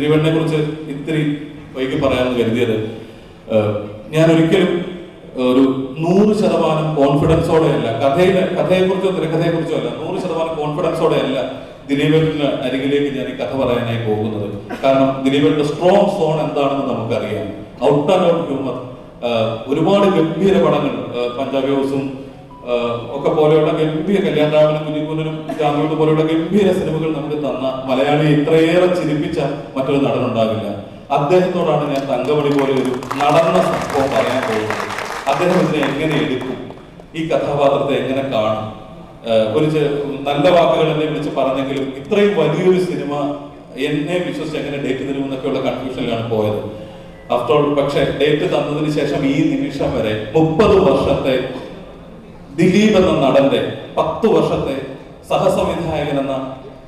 ദിലീപനെ കുറിച്ച് ഇത്തിരി വൈകി പറയാമെന്ന് കരുതിയത് ഞാൻ ഒരിക്കലും ഒരു 100% കോൺഫിഡൻസോടെ അല്ല കഥയെക്കുറിച്ചോ തിരക്കഥയെക്കുറിച്ചോ അല്ല 100% കോൺഫിഡൻസോടെ അല്ല ദിലീപന്റെ അരികിലേക്ക് ഞാൻ ഈ കഥ പറയാനായി പോകുന്നത്. കാരണം ദിലീപന്റെ സ്ട്രോങ് സോൺ എന്താണെന്ന് നമുക്കറിയാം. ഔട്ട് ആൻഡ് ഔട്ട് ഹ്യൂമർ, ഒരുപാട് ഗംഭീര പടങ്ങൾ, പഞ്ചാബി ഹൗസും ഒക്കെ പോലെയുള്ള ഗംഭീര കല്യാണരാമനും കുഞ്ഞിക്കൂനും ജാമ്യൂട്ട് പോലെയുള്ള ഗംഭീര സിനിമകൾ നമുക്ക് തന്ന മലയാളിയെ ഇത്രയേറെ ചിരിപ്പിച്ച മറ്റൊരു നടനുണ്ടാകില്ല. അദ്ദേഹത്തോടാണ് ഞാൻ തങ്കമണി പോലെ ഒരു നടന്ന സംഭവം പറയാൻ പോകുന്നത്. അദ്ദേഹം ഇതിനെ എങ്ങനെ എടുക്കും, ഈ കഥാപാത്രത്തെ എങ്ങനെ കാണും? ഒരു നല്ല വാക്കുകൾ എന്നെ വിളിച്ച് പറഞ്ഞെങ്കിലും ഇത്രയും വലിയൊരു സിനിമ എന്നെ വിശ്വസിച്ച് എങ്ങനെ ഡേറ്റ് തരുമെന്നൊക്കെയുള്ള കൺഫ്യൂഷനിലാണ് പോയത്. ആഫ്റ്റർ ഓൾ പക്ഷെ ഡേറ്റ് തന്നതിന് ശേഷം ഈ നിമിഷം വരെ 30 വർഷത്തെ ദിലീപ് എന്ന നടന്റെ 10 വർഷത്തെ സഹസംവിധായകൻ എന്ന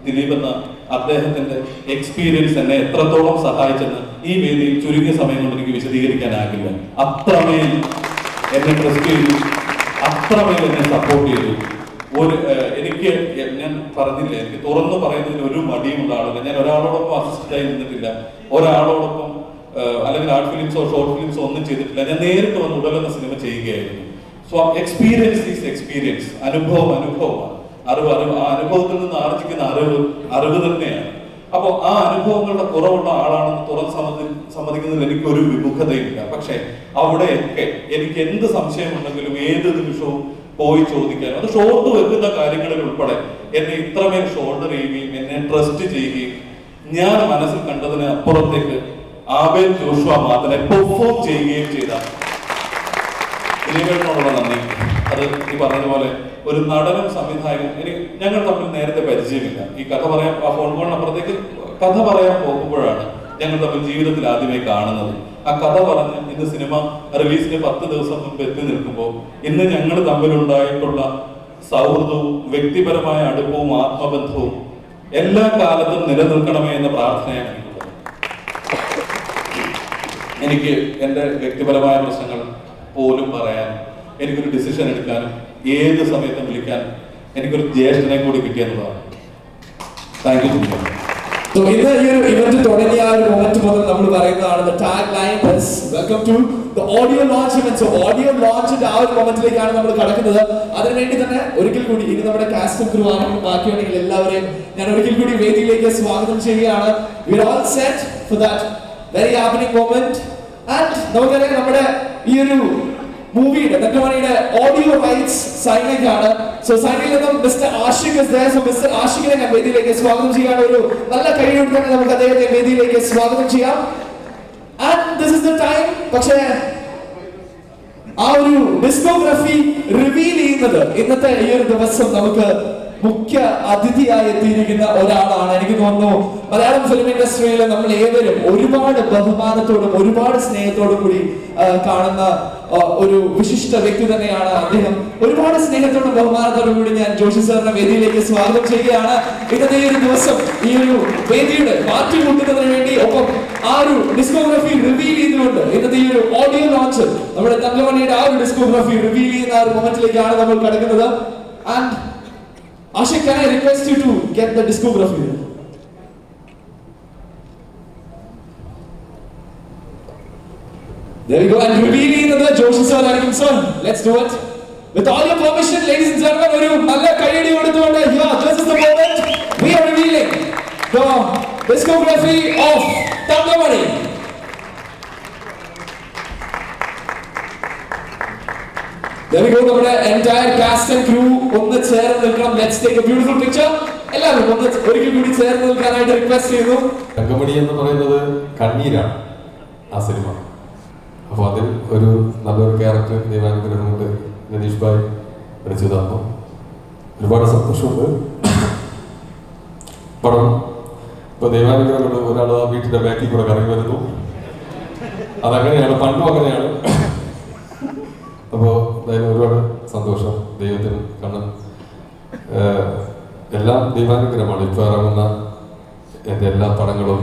ദിലീപ് എന്ന അദ്ദേഹത്തിന്റെ എക്സ്പീരിയൻസ് എന്നെ എത്രത്തോളം സഹായിച്ചെന്ന് ഈ വേദിയിൽ ചുരുങ്ങിയ സമയം കൊണ്ട് എനിക്ക് വിശദീകരിക്കാനാകില്ല. അത്രമേൽ എന്നെ ട്രസ്റ്റ് ചെയ്തു, അത്രമേൽ എന്നെ സപ്പോർട്ട് ചെയ്തു. എനിക്ക് ഞാൻ പറഞ്ഞില്ല, എനിക്ക് തുറന്നു പറയുന്നതിന് ഒരു മടിയുമുള്ള ആളില്ല. ഞാൻ ഒരാളോടൊപ്പം അസിസ്റ്റന്റായി നിന്നിട്ടില്ല, ഒരാളോടൊപ്പം അല്ലെങ്കിൽ ആർട്ട് ഫിലിംസോ ഷോർട്ട് ഫിലിംസോ ഒന്നും ചെയ്തിട്ടില്ല. ഞാൻ നേരിട്ട് വന്ന് ഉടലെന്ന സിനിമ ചെയ്യുകയായിരുന്നു. സോ എക്സ്പീരിയൻസ് ഈസ് എക്സ്പീരിയൻസ്, അനുഭവമാണ്. അറിവ് ആ അനുഭവത്തിൽ നിന്ന് ആർജിക്കുന്ന അറിവ് തന്നെയാണ്. അപ്പോൾ ആ അനുഭവങ്ങളുടെ കുറവുള്ള ആളാണെന്ന് തുറന്ന് സമ്മതിക്കുന്നതിൽ എനിക്കൊരു വിമുഖതയില്ല. പക്ഷെ അവിടെയൊക്കെ എനിക്ക് എന്ത് സംശയമുണ്ടെങ്കിലും ഏത് നിമിഷവും പോയി ചോദിക്കാനും, അത് ഷോർട്ട് വെക്കുന്ന കാര്യങ്ങളിൽ ഉൾപ്പെടെ എന്നെ ഇത്രമേൽ ഷോൾഡർ ചെയ്യുകയും എന്നെ ട്രസ്റ്റ് ചെയ്യുകയും ഞാൻ മനസ്സിൽ കണ്ടതിന് അപ്പുറത്തേക്ക് ആബേൽ ജോഷുവ മാത്രമെ പെർഫോം ചെയ്യുകയും ചെയ്ത ദിലീപിനോടുള്ള നന്ദി. അത് ഈ പറഞ്ഞതുപോലെ ഒരു നടനും സംവിധായകനും ഞങ്ങൾ തമ്മിൽ നേരത്തെ പരിചയമില്ല. ഈ കഥ പറയാൻ ആ ഫോൺ കോളിനപ്പുറത്തേക്ക് കഥ പറയാൻ പോകുമ്പോഴാണ് ഞങ്ങൾ തമ്മിൽ ജീവിതത്തിൽ ആദ്യമായി കാണുന്നത്. ആ കഥ പറഞ്ഞ് ഇന്ന് സിനിമ റിലീസിന് 10 ദിവസം മുമ്പ് എത്തി നിൽക്കുമ്പോൾ ഇന്ന് ഞങ്ങൾ തമ്മിലുണ്ടായിട്ടുള്ള സൗഹൃദവും വ്യക്തിപരമായ അടുപ്പവും ആത്മബന്ധവും എല്ലാ കാലത്തും നിലനിൽക്കണമേ എന്ന പ്രാർത്ഥനയാണ് എനിക്ക്. എൻ്റെ വ്യക്തിപരമായ പ്രശ്നങ്ങൾ പോലും പറയാൻ, എനിക്കൊരു ഡിസിഷൻ എടുക്കാനും ഏത് സമയത്തും വിളിക്കാനും എനിക്കൊരു ജ്യേഷ്ഠനെ കൂടി കിട്ടിയെന്നുള്ളതാണ്. Thank you. ഇന്ന് ഈ ഒരു ഇവന്റ് തുടങ്ങിയ ആ ഒരു മൊമെന്റ് മുതൽ നമ്മൾ പറയുന്നതാണ് the tagline is welcome to the audio launch event. So audio launchന്റെ ആ ഒരു മൊമെന്റിലേക്കാണ് നമ്മൾ കടക്കുന്നത്. അതിനുവേണ്ടി തന്നെ ഒരിക്കൽ കൂടി ഇനി നമ്മുടെ കാസ്റ്റും ക്രൂ ആണെങ്കിലും ബാക്കിയുണ്ടെങ്കിൽ എല്ലാവരെയും ഞാൻ ഒരിക്കൽ കൂടി വേദിയിലേക്ക് സ്വാഗതം ചെയ്യുകയാണ്. We are all set for that very happening moment. And നമുക്കറിയാം നമ്മുടെ ഈ ഒരു മൂവിയുടെ തങ്കമണിയുടെ ഓഡിയോ റൈറ്റ്സ് സൈനിക് ആണ്. സോ സൈനിൽ നിന്നും mister Ashiq is there. So mister ആഷിഖിനെ ഞാൻ വേദിയിലേക്ക് സ്വാഗതം ചെയ്യാണ്. ഒരു നല്ല കൈയ്യടി തന്നെ നമുക്ക് അദ്ദേഹത്തെ വേദിയിലേക്ക് സ്വാഗതം ചെയ്യാം. And this is the time. പക്ഷേ ആ ഒരു ഡിസ്കോഗ്രഫി റിവീൽ ചെയ്യുന്നത് ഇന്നത്തെ ഈ ഒരു ദിവസം നമുക്ക് മുഖ്യ അതിഥിയായി എത്തിയിരിക്കുന്ന ഒരാളാണ്. എനിക്ക് തോന്നുന്നു മലയാളം ഫിലിം ഇൻഡസ്ട്രിയിൽ നമ്മൾ ഏവരും ഒരുപാട് ബഹുമാനത്തോടും ഒരുപാട് സ്നേഹത്തോടും കൂടി കാണുന്ന ഒരു വിശിഷ്ട വ്യക്തി തന്നെയാണ് അദ്ദേഹം. ഒരുപാട് സ്നേഹത്തോടും ബഹുമാനത്തോടും കൂടി ഞാൻ ജോഷി സാറിനെ വേദിയിലേക്ക് സ്വാഗതം ചെയ്യുകയാണ്. ഇന്നത്തെ ഒരു ദിവസം ഈ ഒരു വേദിയുടെ മാറ്റി കൂട്ടുന്നതിന് വേണ്ടി ഒപ്പം ആ ഒരു ഡിസ്കോഗ്രഫി റിവീൽ ചെയ്തുകൊണ്ട് ഇന്നത്തെ ഈ ഒരു ഓഡിയോ ലോഞ്ച് നമ്മുടെ തങ്കമണിയുടെ ആ ഒരു ഡിസ്കോഗ്രഫി റിവീൽ ചെയ്യുന്ന ആ ഒരു മൊമെന്റിലേക്കാണ് നമ്മൾ കടക്കുന്നത്. And Ashik, can I request you to get the discography? There we go. And revealing the Joshi sir, sir. Let's do it. With all your permission, ladies and gentlemen, oru nalla kaiyadi koduthukonde here, this is the moment we are revealing the discography of Thangamani. There we go. നമ്മുടെ entire cast and crew ഒന്ന് ചേർന്ന് നിൽക്കണം. Let's take a beautiful picture. എല്ലാവരും ഒന്ന് ഒരിക്കൽ കൂടി ചേർന്ന് നിൽക്കാനായിട്ട് റിക്വസ്റ്റ് ചെയ്യുന്നു. തങ്കമണി എന്ന് പറയുന്നത് കണ്ണീരാണ് ആ സിനിമ. അപ്പോൾ അതിൽ ഒരു നല്ലൊരു ക്യാരക്ടർ ദൈവാനുഗ്രഹം കൊണ്ട് രതീഷ് ഭായ് പഠിച്ചു തന്നു. ഒരുപാട് സന്തോഷമുണ്ട്. പടം ഇപ്പോൾ ദൈവാനുഗ്രഹം കൊണ്ട് ഒരാൾ ആ വീട്ടിൻ്റെ ബാക്കിൽ കൂടെ കറങ്ങി വരുന്നു. അതങ്ങനെയാണ്, പണ്ടും അങ്ങനെയാണ്. അപ്പോൾ എന്തായാലും ഒരുപാട് സന്തോഷം. ദൈവത്തിന് കാരണം എല്ലാം ദൈവാനുഗ്രഹമാണ്. ഇപ്പോൾ ഇറങ്ങുന്ന എൻ്റെ എല്ലാ പടങ്ങളും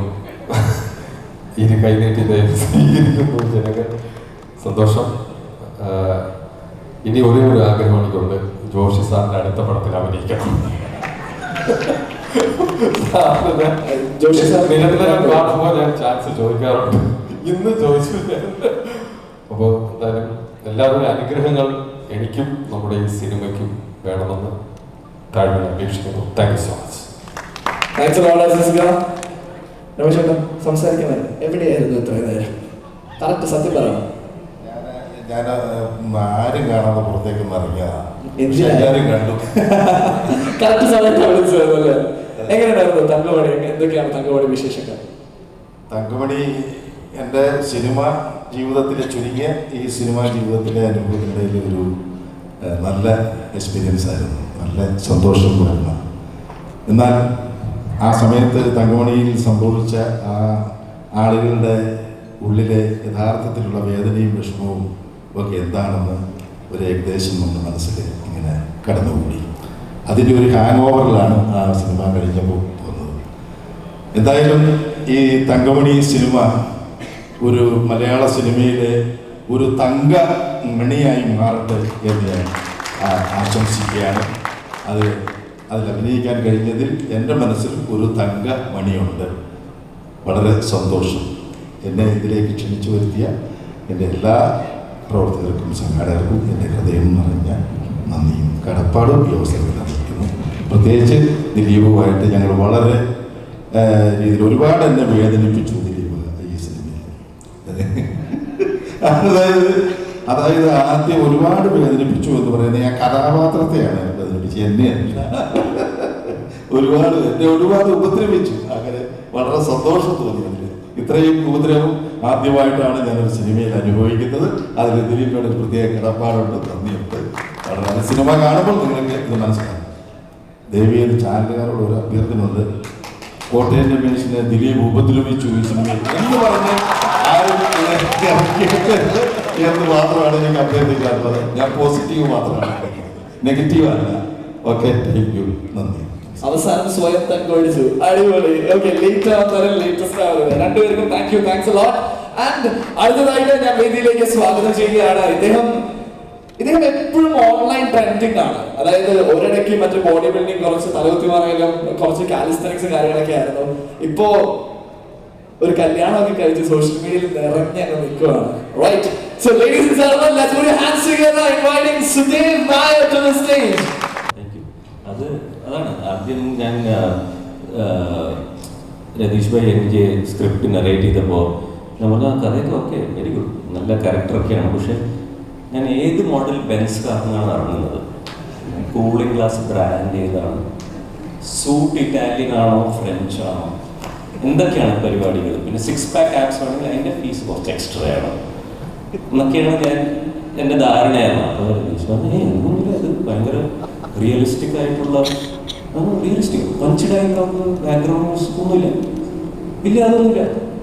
ഇരു കൈനീട്ടി സ്വീകരിക്കുന്നു ജനങ്ങൾ. സന്തോഷം. ഇനി ഒരേ ഒരു ആഗ്രഹം എനിക്കുണ്ട്, ജോഷി സാറിൻ്റെ അടുത്ത പടത്തിൽ അഭിനയിക്കണം. ജോഷി സാർ നിരന്തരം കാണുമ്പോൾ ഞാൻ ചാൻസ് ചോദിക്കാറുണ്ട്. ഇന്ന് ചോദിച്ചില്ല. അപ്പോൾ എന്തായാലും എല്ലാവരുടെ അനുഗ്രഹങ്ങൾ എനിക്കും നമ്മുടെ ഈ സിനിമയ്ക്കും വേണമെന്ന് താഴ്മ അപേക്ഷിക്കുന്നു. Thank you so much. Thanks a lot, Aziz. രമേശേട്ടാ സംസാരിക്കുന്നത് എവിടെയായിരുന്നു ഇത്രയും നേരം? കറക്റ്റ് സത്യം പറയണം. ഞാൻ ആരും കാണാതെ പുറത്തേക്ക് ഇറങ്ങിയതാണ്. എന്തിനാ? എല്ലാവരും കണ്ടു. കറക്റ്റ് സമയത്ത് വിളിച്ചതല്ലേ? എങ്ങനെയായിരുന്നു തങ്കമണി? എന്തൊക്കെയാണ് തങ്കമണി വിശേഷങ്ങൾ? തങ്കമണി എൻ്റെ സിനിമ ജീവിതത്തിലെ ചുരുങ്ങിയ ഈ സിനിമാ ജീവിതത്തിലെ അനുഭവത്തിനിടയിൽ ഒരു നല്ല എക്സ്പീരിയൻസ് ആയിരുന്നു. നല്ല സന്തോഷം വരുന്ന. എന്നാൽ ആ സമയത്ത് തങ്കമണിയിൽ സംഭവിച്ച ആ ആളുകളുടെ ഉള്ളിലെ യഥാർത്ഥത്തിലുള്ള വേദനയും വിഷമവും ഒക്കെ എന്താണെന്ന് ഒരു ഏകദേശം നമ്മുടെ മനസ്സിൽ ഇങ്ങനെ കടന്നുകൂടി. അതിൻ്റെ ഒരു ഹാങ് ഓവറിലാണ് ആ സിനിമ കഴിഞ്ഞപ്പോൾ വന്നത്. എന്തായാലും ഈ തങ്കമണി സിനിമ ഒരു മലയാള സിനിമയിലെ ഒരു തങ്ക മണിയായി മാറട്ടെ എന്ന് ഞാൻ ആശംസിക്കുകയാണ്. അതിൽ അഭിനയിക്കാൻ കഴിഞ്ഞതിൽ എൻ്റെ മനസ്സിൽ ഒരു തങ്ക മണിയുണ്ട്. വളരെ സന്തോഷം. എന്നെ ഇതിലേക്ക് ക്ഷണിച്ചു വരുത്തിയ എൻ്റെ എല്ലാ പ്രവർത്തകർക്കും സംഘാടകർക്കും എൻ്റെ ഹൃദയം നിറഞ്ഞ നന്ദിയും കടപ്പാടും ഈ അവസരത്തിൽ അറിയിക്കുന്നു. പ്രത്യേകിച്ച് ദിലീപുമായിട്ട് ഞങ്ങൾ വളരെ രീതിയിൽ ഒരുപാട് എന്നെ വേദനിപ്പിച്ചു ദിലീപ് ഈ സിനിമയിൽ. അതായത് ആദ്യം ഒരുപാട് വേദനിപ്പിച്ചു എന്ന് പറയുന്നത് ഞാൻ കഥാപാത്രത്തെയാണ് വേദനിപ്പിച്ചത്, എന്നെയല്ല. എന്നെ ഒരുപാട് ഉപദ്രവിച്ചു. അങ്ങനെ വളരെ സന്തോഷം തോന്നി. അതിൽ ഇത്രയും ഉപദ്രവം ആദ്യമായിട്ടാണ് ഞാനൊരു സിനിമയിൽ അനുഭവിക്കുന്നത്. അതിൽ ദിലീപിനോട് ഒരു പ്രത്യേക കടപ്പാടുണ്ട്, നന്ദിയുണ്ട്. വളരെ സിനിമ കാണുമ്പോൾ നിങ്ങൾക്ക് ഇത് മനസ്സിലാകും. ദേവിയിൽ ചാനലുകാരോട് ഒരു അഭ്യർത്ഥനയുണ്ട്. കോട്ടയം രമേശിനെ ദിലീപ് ഉപദ്രവിച്ചു ഈ സിനിമയിൽ എന്ന് പറഞ്ഞ് ആരും എന്ന് മാത്രമാണ് ഞാൻ അഭ്യർത്ഥിക്കാറുള്ളത്. ഞാൻ പോസിറ്റീവ് മാത്രമാണ്, നെഗറ്റീവ് അല്ല. ഓക്കെ, താങ്ക് യു, നന്ദി. അവസാനം സ്വയം തങ്കമടിച്ചു. അടിപൊളി. ഓക്കെ, ലേറ്റ് ആവുന്നവരും ലേറ്റസ്റ്റ് ആവുന്നത് രണ്ടുപേർക്കും thank you, thanks a lot. And അടുത്തതായിട്ട് ഞാൻ വേദിയിലേക്ക് സ്വാഗതം ചെയ്യുകയാണ്. ഇദ്ദേഹം എപ്പോഴും ഓൺലൈൻ ട്രെൻഡിങ് ആണ്. അതായത് ഒരിടയ്ക്ക് മറ്റേ ബോഡി ബിൽഡിംഗ്, കുറച്ച് തലകുത്തിമാറായാലും കുറച്ച് കാലിസ്റ്റനിക്സ് കാര്യങ്ങളൊക്കെ ആയിരുന്നു. ഇപ്പോ ഒരു കല്യാണമൊക്കെ കഴിച്ച് സോഷ്യൽ മീഡിയയിൽ നിറഞ്ഞ് അങ്ങ് നിൽക്കുകയാണ്. Right. So ladies and gentlemen, let's put your hands together inviting Sudev Nair to the stage. Thank you. അതാണ് ആദ്യം ഞാൻ രതീഷ് ഭായി എനിക്ക് സ്ക്രിപ്റ്റ് നറേറ്റ് ചെയ്തപ്പോൾ ഞാൻ പറഞ്ഞ കഥയൊക്കെ ഓക്കെ, വെരി ഗുഡ്, നല്ല ക്യാരക്ടറൊക്കെയാണ്. പക്ഷെ ഞാൻ ഏത് മോഡൽ ബെൻസ് കാറിനാണ് ഇറങ്ങുന്നത്? കൂളിംഗ് ഗ്ലാസ് ബ്രാൻഡ് ഏതാണ്? സൂട്ട് ഇറ്റാലിയൻ ആണോ ഫ്രഞ്ച് ആണോ? എന്തൊക്കെയാണ് പരിപാടികൾ? പിന്നെ 6 pack ആപ്സ് ആണെങ്കിൽ അതിൻ്റെ ഫീസ് കുറച്ച് എക്സ്ട്രാ ആണ് എന്നൊക്കെയാണ് എൻ്റെ ധാരണയാണ്. അപ്പോൾ രതീഷ് പറഞ്ഞു എന്തെങ്കിലും അത് ഭയങ്കര റിയലിസ്റ്റിക് ആയിട്ടുള്ള റിയലിസ്റ്റിക് പഞ്ചിടായിട്ടുള്ള ബാക്ക്ഗ്രൗണ്ട് മ്യൂസിക് ഒന്നുമില്ല. ഇല്ല, അതൊന്നുമില്ല.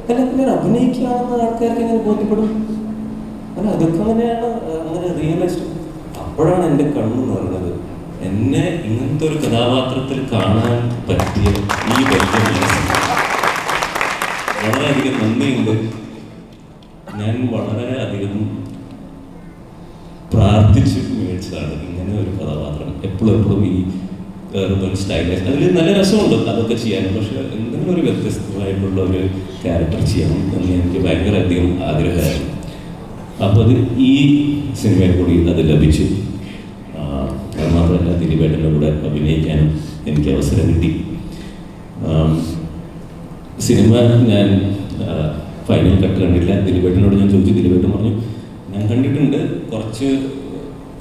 അല്ല, ഞാൻ അഭിനയിക്കുകയാണെന്ന് ആൾക്കാർക്ക് ഞാൻ ബോധ്യപ്പെടും. അല്ല, അതൊക്കെ അങ്ങനെയാണ്, അങ്ങനെ റിയലിസ്റ്റിക്. അപ്പോഴാണ് എൻ്റെ കണ്ണ് നിറഞ്ഞത്. എന്നെ ഇങ്ങനത്തെ ഒരു കഥാപാത്രത്തിൽ കാണാൻ പറ്റിയ ഈ വലിയ വളരെയധികം നന്ദിയുണ്ട്. ഞാൻ വളരെയധികം പ്രാർത്ഥിച്ച് മേടിച്ചതാണ് ഇങ്ങനെ ഒരു കഥാപാത്രം. എപ്പോഴും ഈ urban സ്റ്റൈലൈസ് അതിൽ നല്ല രസമുണ്ട് അതൊക്കെ ചെയ്യാൻ. പക്ഷെ എന്തെങ്കിലും ഒരു വ്യത്യസ്തമായിട്ടുള്ള ഒരു ക്യാരക്ടർ ചെയ്യണം എന്ന് എനിക്ക് ഭയങ്കര അധികം ആഗ്രഹമായിരുന്നു. അപ്പോൾ അത് ഈ സിനിമയിൽ കൂടി അത് ലഭിച്ചു. അത് മാത്രമല്ല, ദിലീപേട്ടൻ്റെ കൂടെ അഭിനയിക്കാനും എനിക്ക് അവസരം കിട്ടി. സിനിമ ഞാൻ ഫൈനൽ കട്ട് കണ്ടില്ല. ദിലീപേട്ടനോട് ഞാൻ ചോദിച്ചു. ദിലീപേട്ടൻ പറഞ്ഞു ഞാൻ കണ്ടിട്ടുണ്ട്, കുറച്ച്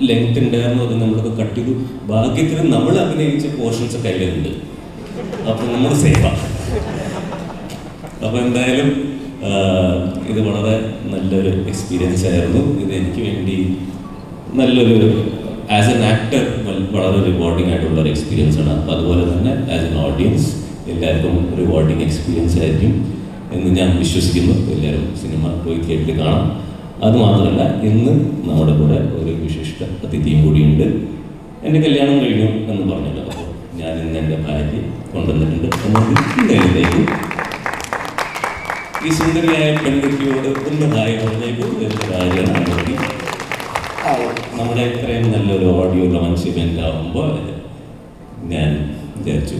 ലെങ്ത് ഉണ്ടായിരുന്നു, അത് നമ്മളൊക്കെ കട്ട് ചെയ്തു, ഭാഗ്യത്തിന് നമ്മൾ അഭിനയിച്ച പോർഷൻസ് കയ്യിലുണ്ട്, അപ്പം നമ്മൾ സേഫാണ്. അപ്പോൾ എന്തായാലും ഇത് വളരെ നല്ലൊരു എക്സ്പീരിയൻസ് ആയിരുന്നു. ഇത് എനിക്ക് വേണ്ടി നല്ലൊരു ആസ് എൻ ആക്ടർ വളരെ റിവാർഡിംഗ് ആയിട്ടുള്ള ഒരു എക്സ്പീരിയൻസ് ആണ്. അപ്പോൾ അതുപോലെ തന്നെ ആസ് എൻ ഓഡിയൻസ് എല്ലാവർക്കും റിവാർഡിംഗ് എക്സ്പീരിയൻസ് ആയിരിക്കും എന്ന് ഞാൻ വിശ്വസിക്കുന്നു. എല്ലാവരും സിനിമ പോയി തിയേറ്ററിൽ കാണാം. അതുമാത്രമല്ല, ഇന്ന് നമ്മുടെ കൂടെ ഒരു വിശിഷ്ട അതിഥിയും കൂടിയുണ്ട്. എൻ്റെ കല്യാണം കഴിഞ്ഞു എന്ന് പറഞ്ഞല്ലോ. അപ്പോൾ ഞാൻ ഇന്ന് എൻ്റെ ഭാര്യ കൊണ്ടുവന്നിട്ടുണ്ട്. എന്നതിലേക്ക് ഈ സുന്ദരിയായ പെൺകുട്ടിയോട് ഒന്ന് ഹായ് പറഞ്ഞേക്കും. എൻ്റെ ഭാര്യയാണ്. നമ്മുടെ ഇത്രയും നല്ലൊരു ഓഡിയോ ലോഞ്ച് ഇവൻ്റ് ആകുമ്പോൾ ഞാൻ വിചാരിച്ചു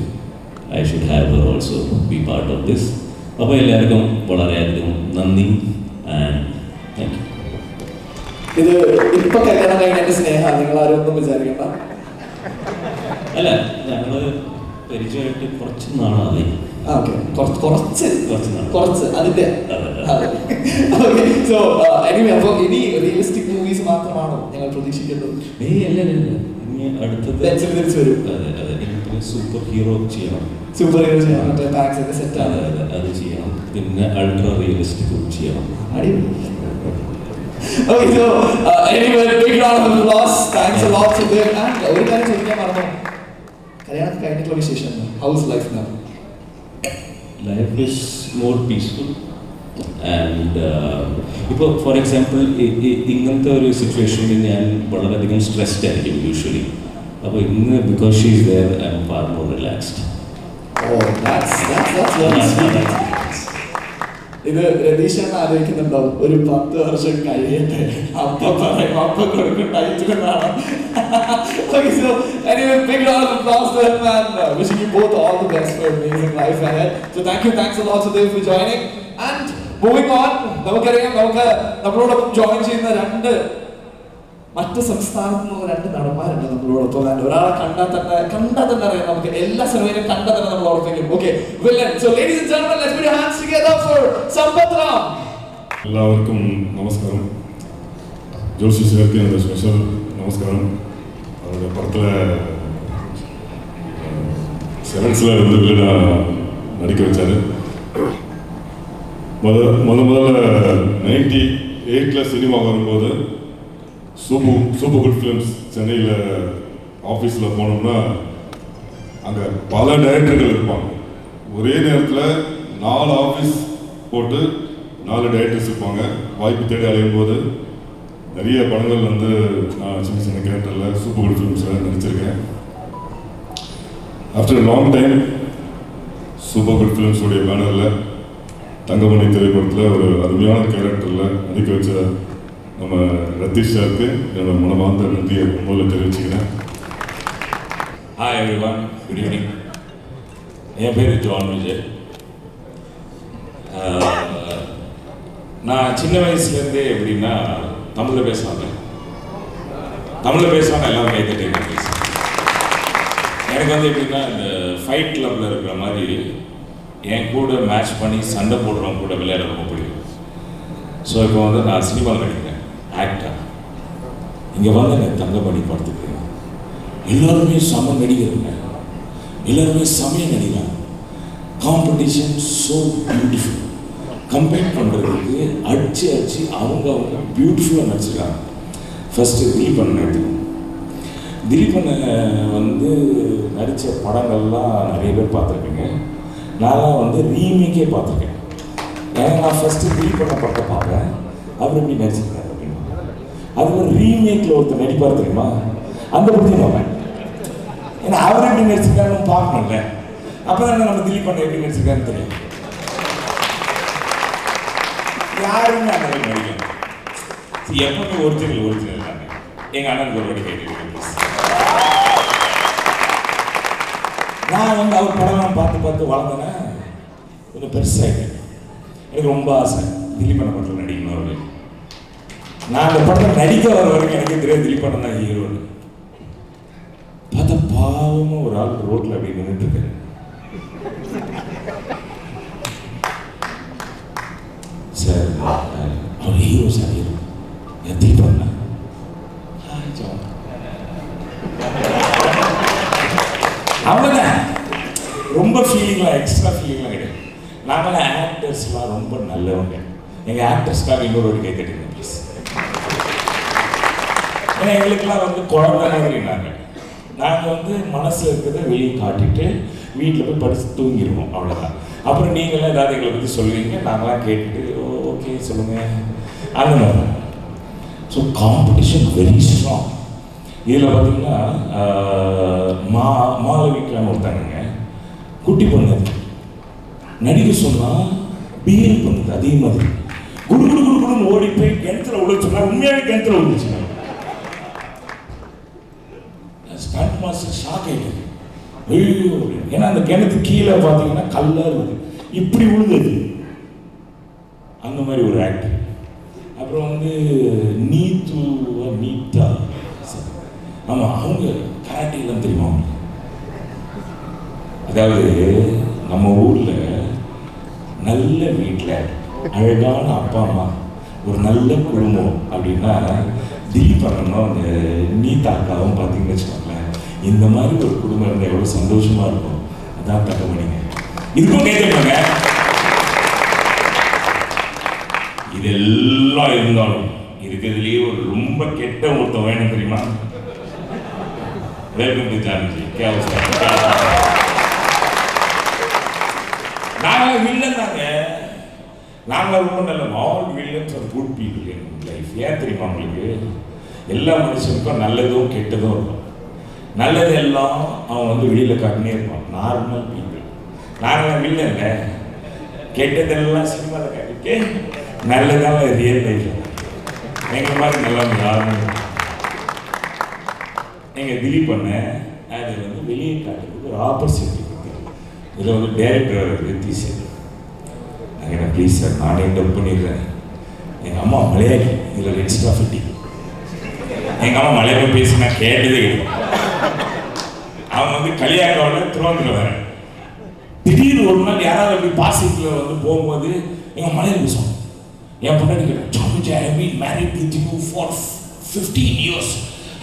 I should have her also be part of this. അപ്പോൾ എല്ലാവർക്കും വളരെയധികം നന്ദി ആൻഡ് താങ്ക് യു. ഇത് ഇപ്പൊ കല്യാണം കഴിഞ്ഞ സ്നേഹ നിങ്ങൾ ആരും ഒന്നും വിചാരിക്കണ്ട. അല്ല, ഞങ്ങൾ പരിചയമായിട്ട് കുറച്ച് നാളായി. കുറച്ച് അതിന്റെ സോ എനിവേ അപ്പോൾ ഇനി റിയലിസ്റ്റിക് മൂവീസ് മാത്രമാണോ ഞങ്ങൾ പ്രതീക്ഷിക്കുന്നത്? ഇനി അടുത്തത് തിരിച്ചു വരും. സൂപ്പർ ഹീറോ ചെയ്യണം. സൂപ്പർ ഹീറോ ചെയ്യണം, മറ്റേ ബാക്സ് ഒക്കെ സെറ്റ് ആണ്, അത് ചെയ്യണം. പിന്നെ അൾട്രാ റിയലിസ്റ്റിക് ചെയ്യണം. Okay, so anyway, big round of applause. Thanks a lot to them. And ഒരു കാര്യം ചോദിക്കാൻ മറന്നു, കല്യാണം കഴിഞ്ഞിട്ടുള്ള വിശേഷം. How is life now? Life is more peaceful. And ഇപ്പോൾ ഫോർ എക്സാമ്പിൾ ഇങ്ങനത്തെ ഒരു സിറ്റുവേഷനിൽ ഞാൻ വളരെയധികം സ്ട്രെസ്ഡ് ആയിരിക്കും യൂഷ്വലി. അപ്പോൾ ഇന്ന് because she is there I am far more relaxed. Oh, that's very sweet. ഇത് രതീഷാണ് ആലോചിക്കുന്നുണ്ടാവും, ഒരു 10 വർഷം കഴിയട്ടെ അപ്പം പറയും, അപ്പം കൊടുക്കും ടൈറ്റിലെന്നാണ്. Okay, so anyway, big round of applause to him and wishing you both all the best for amazing life ahead. So thanks a lot to them for joining. And moving on, നമുക്കറിയാം നമ്മളോടൊപ്പം join ചെയ്യുന്ന മറ്റ് സംസ്ഥാനത്തു നിന്നുള്ള 2 നടന്മാരുണ്ട് നമ്മളോടൊപ്പം. ഒരാളെ കണ്ടാൽ തന്നെ അറിയാം, നമുക്ക് എല്ലാ സിനിമയിലും കണ്ടാൽ തന്നെ നമ്മൾ ഓർമ്മിക്കും. Okay, villain. So ladies and gentlemen, let's put your hands together for Sampath Ram. എല്ലാവർക്കും നമസ്കാരം. ജോഷി സാർക്ക് എൻ്റെ സ്പെഷ്യൽ നമസ്കാരം. அவருடைய படத்தில் செவன்ஸில் வந்து நடிக்க வச்சார். முதல்ல 98 சினிமா வரும்போது சூப்பர் குட் ஃபிலிம்ஸ் சென்னையில் ஆஃபீஸில் போனோம்னா அங்கே பல டைரக்டர்கள் இருப்பாங்க. ஒரே நேரத்தில் 4 ஆஃபீஸ் போட்டு 4 டைரக்டர்ஸ் இருப்பாங்க. வாய்ப்பு தேடி அலையும் போது நிறைய படங்கள் வந்து நான் சின்ன கேரக்டரில் சூப்பர் குட் ஃபிலிம்ஸில் நடிச்சிருக்கேன். After long time super good ஃபிலிம்ஸுடைய பேனரில் தங்கமணி திரைப்படத்தில் ஒரு அருமையான கேரக்டரில் நடிக்க வச்ச நம்ம ரத்தீஷ் சாருக்கு என்னோட மனமார்ந்த நன்றியை முதல்ல தெரிவிச்சுக்கிறேன். Hi everyone, good evening. என் பேர் ஜான் விஜய். நான் சின்ன வயசுலேருந்தே எப்படின்னா தமிழில் பேசுவாங்க எல்லாரும் கைத்தட்டி பேசுவேன். எனக்கு வந்து எப்படின்னா இந்த ஃபைட் கிளப்பில் இருக்கிற மாதிரி என் கூட மேட்ச் பண்ணி சண்டை போடுறவங்க கூட விளையாட ரொம்ப பிடிக்கும். ஸோ இப்போ வந்து நான் சினிமாவில் நடிக்கிறேன், ஆக்டர். இங்கே வந்து எனக்கு தங்கமணி படத்துக்கு எல்லாருமே செம நடிகருங்க, எல்லாருமே செமையாக நடிக்கிறாங்க. Competition so beautiful. கம்பேர் பண்ணுறதுக்கு அடிச்சு அவங்க பியூட்டிஃபுல்லாக நடிச்சிருக்காங்க. ஃபஸ்ட்டு திலீபன் எடுத்துக்கணும். திலீபனை வந்து நடித்த படங்கள்லாம் நிறைய பேர் பார்த்துருப்பீங்க. நான்லாம் வந்து ரீமேக்கே பார்த்துருக்கேன். ஏன்னா நான் ஃபஸ்ட்டு திலீபனை படத்தை பார்ப்பேன், அவர் எப்படி நடிச்சிருக்காரு அப்படின்னு. அது ஒரு ரீமேக்கில் ஒருத்தர் நடிப்பார் தெரியுமா, அந்த படத்தையும் பார்ப்பேன். ஏன்னா அவர் எப்படி நடிச்சிருக்காருன்னு பார்க்கணும்ல, அப்போ தானே நம்ம திலீபனை எப்படி நடிச்சிருக்காருன்னு தெரியும். யாருமே அந்த மாதிரி நடிக்கணும். எப்பவுமே ஒரிஜினல் தானே. எங்கள் அண்ணனுக்கு ஒரு வாட்டி கேட்டு நான் வந்து அவர் படம்லாம் பார்த்து வளர்ந்தேன்னா கொஞ்சம் பெருசாகிட்டேன். எனக்கு ரொம்ப ஆசை திலீபனை படத்தில் நடிக்கணும் அவர்கள். நான் அந்த படத்தில் நடிக்க வர வரைக்கும் எனக்கே தெரியாது திலீபன் தான் ஹீரோன்னு. பார்த்தா பாவமாக ஒரு ஆள் ரோட்டில் அப்படி நின்றுட்டு இருக்காரு. சார் அவர் ஹீரோ சார், ஹீரோ என் திலீபன் தான். அவ்வளோதான், ரொம்ப ஃபீலிங்லாம் எக்ஸ்ட்ரா ஃபீலிங்லாம் கிடையாது. நாங்களாம் ஆக்டர்ஸ்லாம் ரொம்ப நல்லவங்க. எங்கள் ஆக்டர்ஸ்க்காக இன்னொரு ஒரு கை கட்டுங்க ப்ளீஸ். ஏன்னா எங்களுக்கெல்லாம் வந்து குழந்தை மாதிரினாங்க. நாங்கள் வந்து மனசில் இருக்கிறத வெளியே காட்டிட்டு வீட்டில் போய் படித்து தூங்கிடுவோம், அவ்வளோதான். அப்புறம் நீங்களாம் ஏதாவது எங்களை பற்றி சொல்லுவீங்க, நாங்களாம் கேட்டுட்டு ஓகே சொல்லுங்கள் அந்த மாதிரி. So competition very strong. இதில் பார்த்தீங்கன்னா மாளவிக்கான்னு ஒருத்தாங்க, குட்டி பொண்ணு நடிக்க சொன்னால் பிஹேவ் பண்ணுது அதே மாதிரி. குடுன்னு ஓடி போய் கிணத்துல உழைச்சுனா உண்மையாகவே கிணத்துல உழைச்சுனா ஸ்டண்ட் மாஸ்டர் ஷாக் ஆகிடுது. ஐயோ, ஏன்னா அந்த கிணத்து கீழே பார்த்தீங்கன்னா கல்லா இருக்குது, இப்படி விழுந்தது அந்த மாதிரி ஒரு ஆக்டர். அப்புறம் வந்து நீத்தா, ஆமாம், அவங்க கராட்டெல்லாம் தெரியுமா அவங்க? அதாவது நம்ம ஊரில் நல்ல வீட்டில் அழகான அப்பா அம்மா ஒரு நல்ல குடும்பம் அப்படின்னா திலீப் பண்ணணும் அந்த நீத்தாக்காவும் பார்த்தீங்கன்னு வச்சுக்கோங்களேன், இந்த மாதிரி ஒரு குடும்பம் இருந்தால் எவ்வளோ சந்தோஷமாக இருக்கும். அதான் தங்கமணிங்க. இதுக்கும் கேட்குறாங்க. இதெல்லாம் இருந்தாலும் இருக்கிறதுலேயே ஒரு ரொம்ப கெட்ட ஒருத்தன் வேணும் தெரியுமா? Welcome to Janaki. நாங்கள் வில்லன் தாங்க, நாங்கள் ரொம்ப நல்ல all villains are good people in life. ஏன் தெரியுமா உங்களுக்கு? எல்லா மனுஷனுக்கும் நல்லதும் கெட்டதும் இருக்கும். நல்லது எல்லாம் அவன் வந்து வெளியில் காட்டினே இருப்பான், நார்மல் பீப்புள். நாங்கள் வில்லன்ல கெட்டதெல்லாம் சினிமாவில் காட்டிட்டு நல்லதெல்லாம் ரியல் லைஃப். எங்கள் மாதிரி நல்லா யாரும் எங்கள் திலீப் பண்ண அதை வந்து வெளியே காட்டுறதுக்கு ஒரு ஆப்பர்ச்சுனிட்டி கொடுத்தாரு. இதில் வந்து டைரக்டர் நிதிஷ் நான் ப்ளீஸ் சார் நானே டப் பண்ணிடுறேன். எங்கள் அம்மா மலையாளி, இதில் எக்ஸ்ட்ரா ஃபிட்டிங். எங்கள் அம்மா மலையாளம் பேசி நான் கேட்டதே இல்லை. அவன் வந்து கல்யாணம் திருவாங்கூர் வரேன். திடீர்னு ஒரு நாள் யாராவது அப்படி பாசிட்டில் வந்து போகும்போது எங்கள் மலையாளம் பேசுவான். என் பொண்ணு கேட்டேன், I've been married with you for 15 years.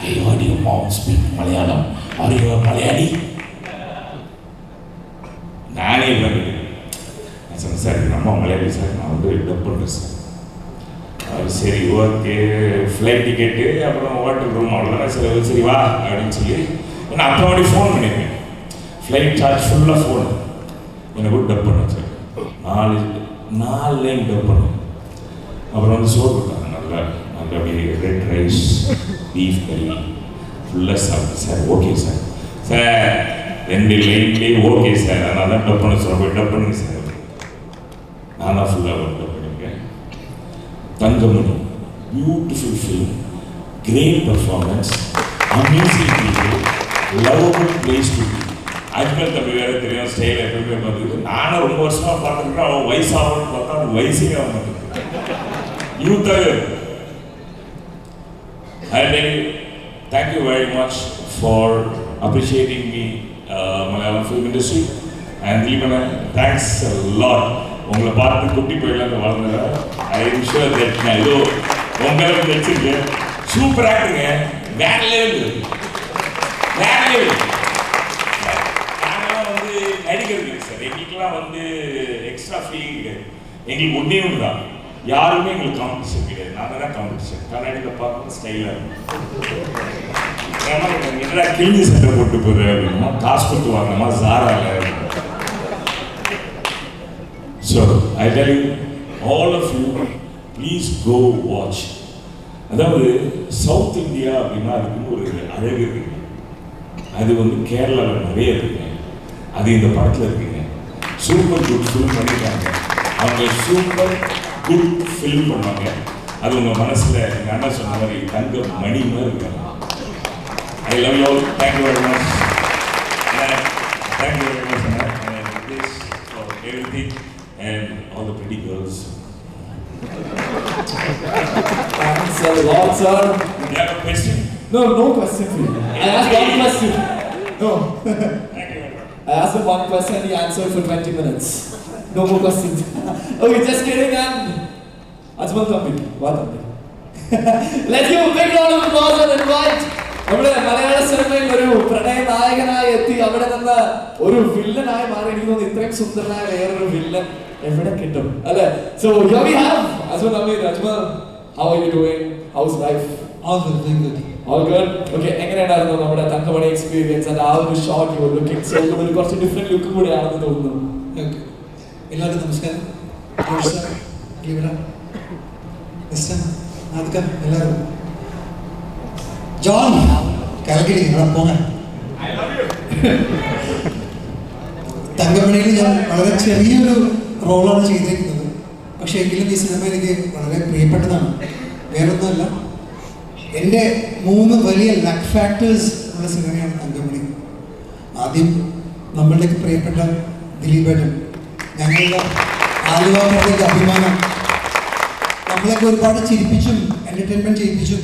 I heard your mom speak Malayalam. Are you a Malayali? நானே இல்லை கேட்டேன். நான் சொன்னேன், சார் நம்ம மலையாளி சார், நான் வந்து டப் பண்ணுறேன் சார். அது சரி, ஓகே, ஃப்ளைட் டிக்கெட்டு அப்புறம் ஹோட்டல் ரூம் அவ்வளோதான் சார், சரி வா அப்படின்னு சொல்லி நான் அப்புறம் ஃபோன் பண்ணியிருக்கேன். ஃப்ளைட் சார்ஜ் ஃபுல்லாக ஃபோன் என்னை கூட டப் பண்ணேன் சார். 4 லைன் டப் பண்ணேன். அப்புறம் வந்து சோறு கொடுத்தாங்க, நல்லா நல்ல அப்படியே ரெட் ரைஸ் பீஃப் கறி ஃபுல்லாக சாப்பிட்டு சார் ஓகே சார், சார் 2 லைன்லேயே ஓகே சார், அதனால தான் டப் பண்ண சொல்ல, போய் டப் பண்ணுங்க சார். நான் தான் ஃபுல்லாக டப் பண்ணியிருக்கேன். Thangamani, beautiful film, great performance, amazing people, lovable place to be. Ajmal தம்பி வேறு தெரியும், ஸ்டைல் எப்பவுமே பார்த்துருக்கு. நானும் ரொம்ப வருஷமாக பார்த்துருக்கேன். அவன் வயசாகணும்னு பார்த்தா அவன் வயசே ஆக மாட்டேங்குது, யூத்தாக. Thank you very much for appreciating me, Malayalam film industry. And even thanks a lot. உங்களை பார்த்து குட்டி போயிடலாம் வளர்ந்தேன். ஐ எம் ஷுர் தட் நான் ஏதோ உங்களுக்கு வச்சிருக்கேன். சூப்பர் ஆக்டுங்க, வேற லெவல், வேற லெவல். நாங்களாம் வந்து நடிக்கிறது சார், எங்களுக்கெல்லாம் வந்து எக்ஸ்ட்ரா ஃபீலிங் கிடையாது. எங்களுக்கு ஒன்றே ஒன்று தான், யாருமே எங்களுக்கு காம்படிஷன் கிடையாது, நாங்கள் தான் காம்படிஷன். கர்நாடகில் பார்க்கணும் ஸ்டைலாக இருக்கும். என்னடா கிழிஞ்சு சட்டை போட்டு போடுற அப்படின்னா காசு கொடுத்து வாங்கினோமா ஜாரால. So I tell you, all of you, please go watch. அதாவது சவுத் இந்தியா அப்படின்னா அதுக்குன்னு ஒரு அழகு இருக்கு. அது வந்து கேரளாவில் நிறைய இருக்குங்க, அது இந்த படத்தில் இருக்குங்க. சூப்பர் குட் ஃபில்ம் பண்ணியிருக்காங்க அவங்க, சூப்பர் குட் ஃபில்ம் பண்ணுவாங்க. அது உங்கள் மனசில் எங்கள் அண்ணா சொன்ன மாதிரி தங்க மணி மாதிரி இருக்காங்க. I love you all. Thank you very much. Thank you very much, and this for everything and all the pretty girls. Thanks a lot, sir. You have a question? No question for you. I asked one question. No. Thank you very much. I asked him one question and he answered for 20 minutes. No more questions. Okay, just kidding. And Ajmal Thambi, what Thambi? Let's give a big round of applause and invite നമ്മുടെ മലയാള സിനിമയിൽ ഒരു പ്രണയ നായകനായി എത്തി അവിടെ നിന്ന് ഒരു വില്ലനായി മാറിയിരിക്കുന്നത് ഇത്രയും സുന്ദരനായ വേറൊരു വില്ലൻ എവിടെ കിട്ടും അല്ലേ? So here we have Ajmal Thambi. Ajmal, how are you doing? How's life? All good, very good. All good? Okay, എങ്ങനെയുണ്ടായിരുന്നു നമ്മുടെ തങ്കമണി എക്സ്പീരിയൻസ്? ആൻഡ് ആ ഒരു shot you looking so good, ഒരു കുറച്ച് ഡിഫറെന്റ് ലുക്ക് കൂടെയാണെന്ന് തോന്നുന്നു. Okay. എല്ലാവർക്കും നമസ്കാരം. ഇവിടെ മിസ്റ്റർ ആദ്യം എല്ലാവരും ജോൺ കലക്കിടി പോകാൻ തങ്കമണിയിൽ ഞാൻ വളരെ ചെറിയൊരു റോളാണ് ചെയ്തിരിക്കുന്നത്. പക്ഷേ എങ്കിലും ഈ സിനിമ എനിക്ക് വളരെ പ്രിയപ്പെട്ടതാണ്. വേറൊന്നുമല്ല, എൻ്റെ 3 വലിയ ലക്ക് ഫാക്ടേഴ്സ് ഉള്ള സിനിമയാണ് തങ്കമണി. ആദ്യം നമ്മളുടെയൊക്കെ പ്രിയപ്പെട്ട ദിലീപേട്ടൻ, ഞങ്ങളുടെ ആലുവാകളുടെ അഭിമാനം, നമ്മളെയൊക്കെ ഒരുപാട് ചിരിപ്പിച്ചും എൻ്റർടൈൻമെൻറ്റ് ചെയ്യിപ്പിച്ചും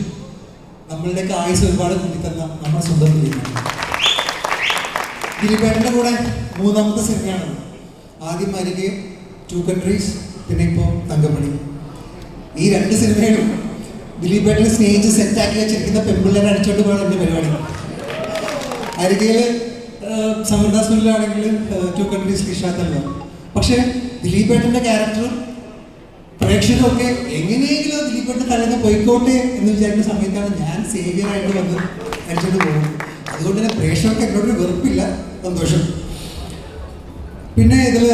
നമ്മളുടെയൊക്കെ ആയുസ് ഒരുപാട് കൂട്ടിത്തന്ന നമ്മുടെ സ്വന്തം ദിലീപേട്ടൻ്റെ കൂടെ മൂന്നാമത്തെ സിനിമയാണ്. ആദ്യം അരികെ, 2 Countries, പിന്നെ ഇപ്പോൾ തങ്കമണി. ഈ 2 സിനിമയിലും ദിലീപേട്ടനെ സ്നേഹിച്ച് സെറ്റാക്കി വെച്ചിരിക്കുന്ന പെൺപിള്ളേരെ അടിച്ചോണ്ട് പോകാൻ എൻ്റെ പരിപാടി. അരികയിൽ സമൃദ്ധാസ് മുന്നിലാണെങ്കിൽ 2 Countries ലിഷാത്തല്ല. പക്ഷേ ദിലീപേട്ടൻ്റെ ക്യാരക്ടറും പ്രേക്ഷകരൊക്കെ എങ്ങനെയെങ്കിലും ദിലീപേട്ടൻ്റെ തലേന്ന് പോയിക്കോട്ടെ എന്ന് വിചാരിക്കുന്ന സമയത്താണ് ഞാൻ സേവിയറായിട്ട് വന്ന് അടിച്ചോണ്ട് പോകുന്നത്. അതുകൊണ്ട് തന്നെ പ്രേക്ഷകർക്ക് എന്നോടൊരു വെറുപ്പില്ല, സന്തോഷം. പിന്നെ ഇതിൽ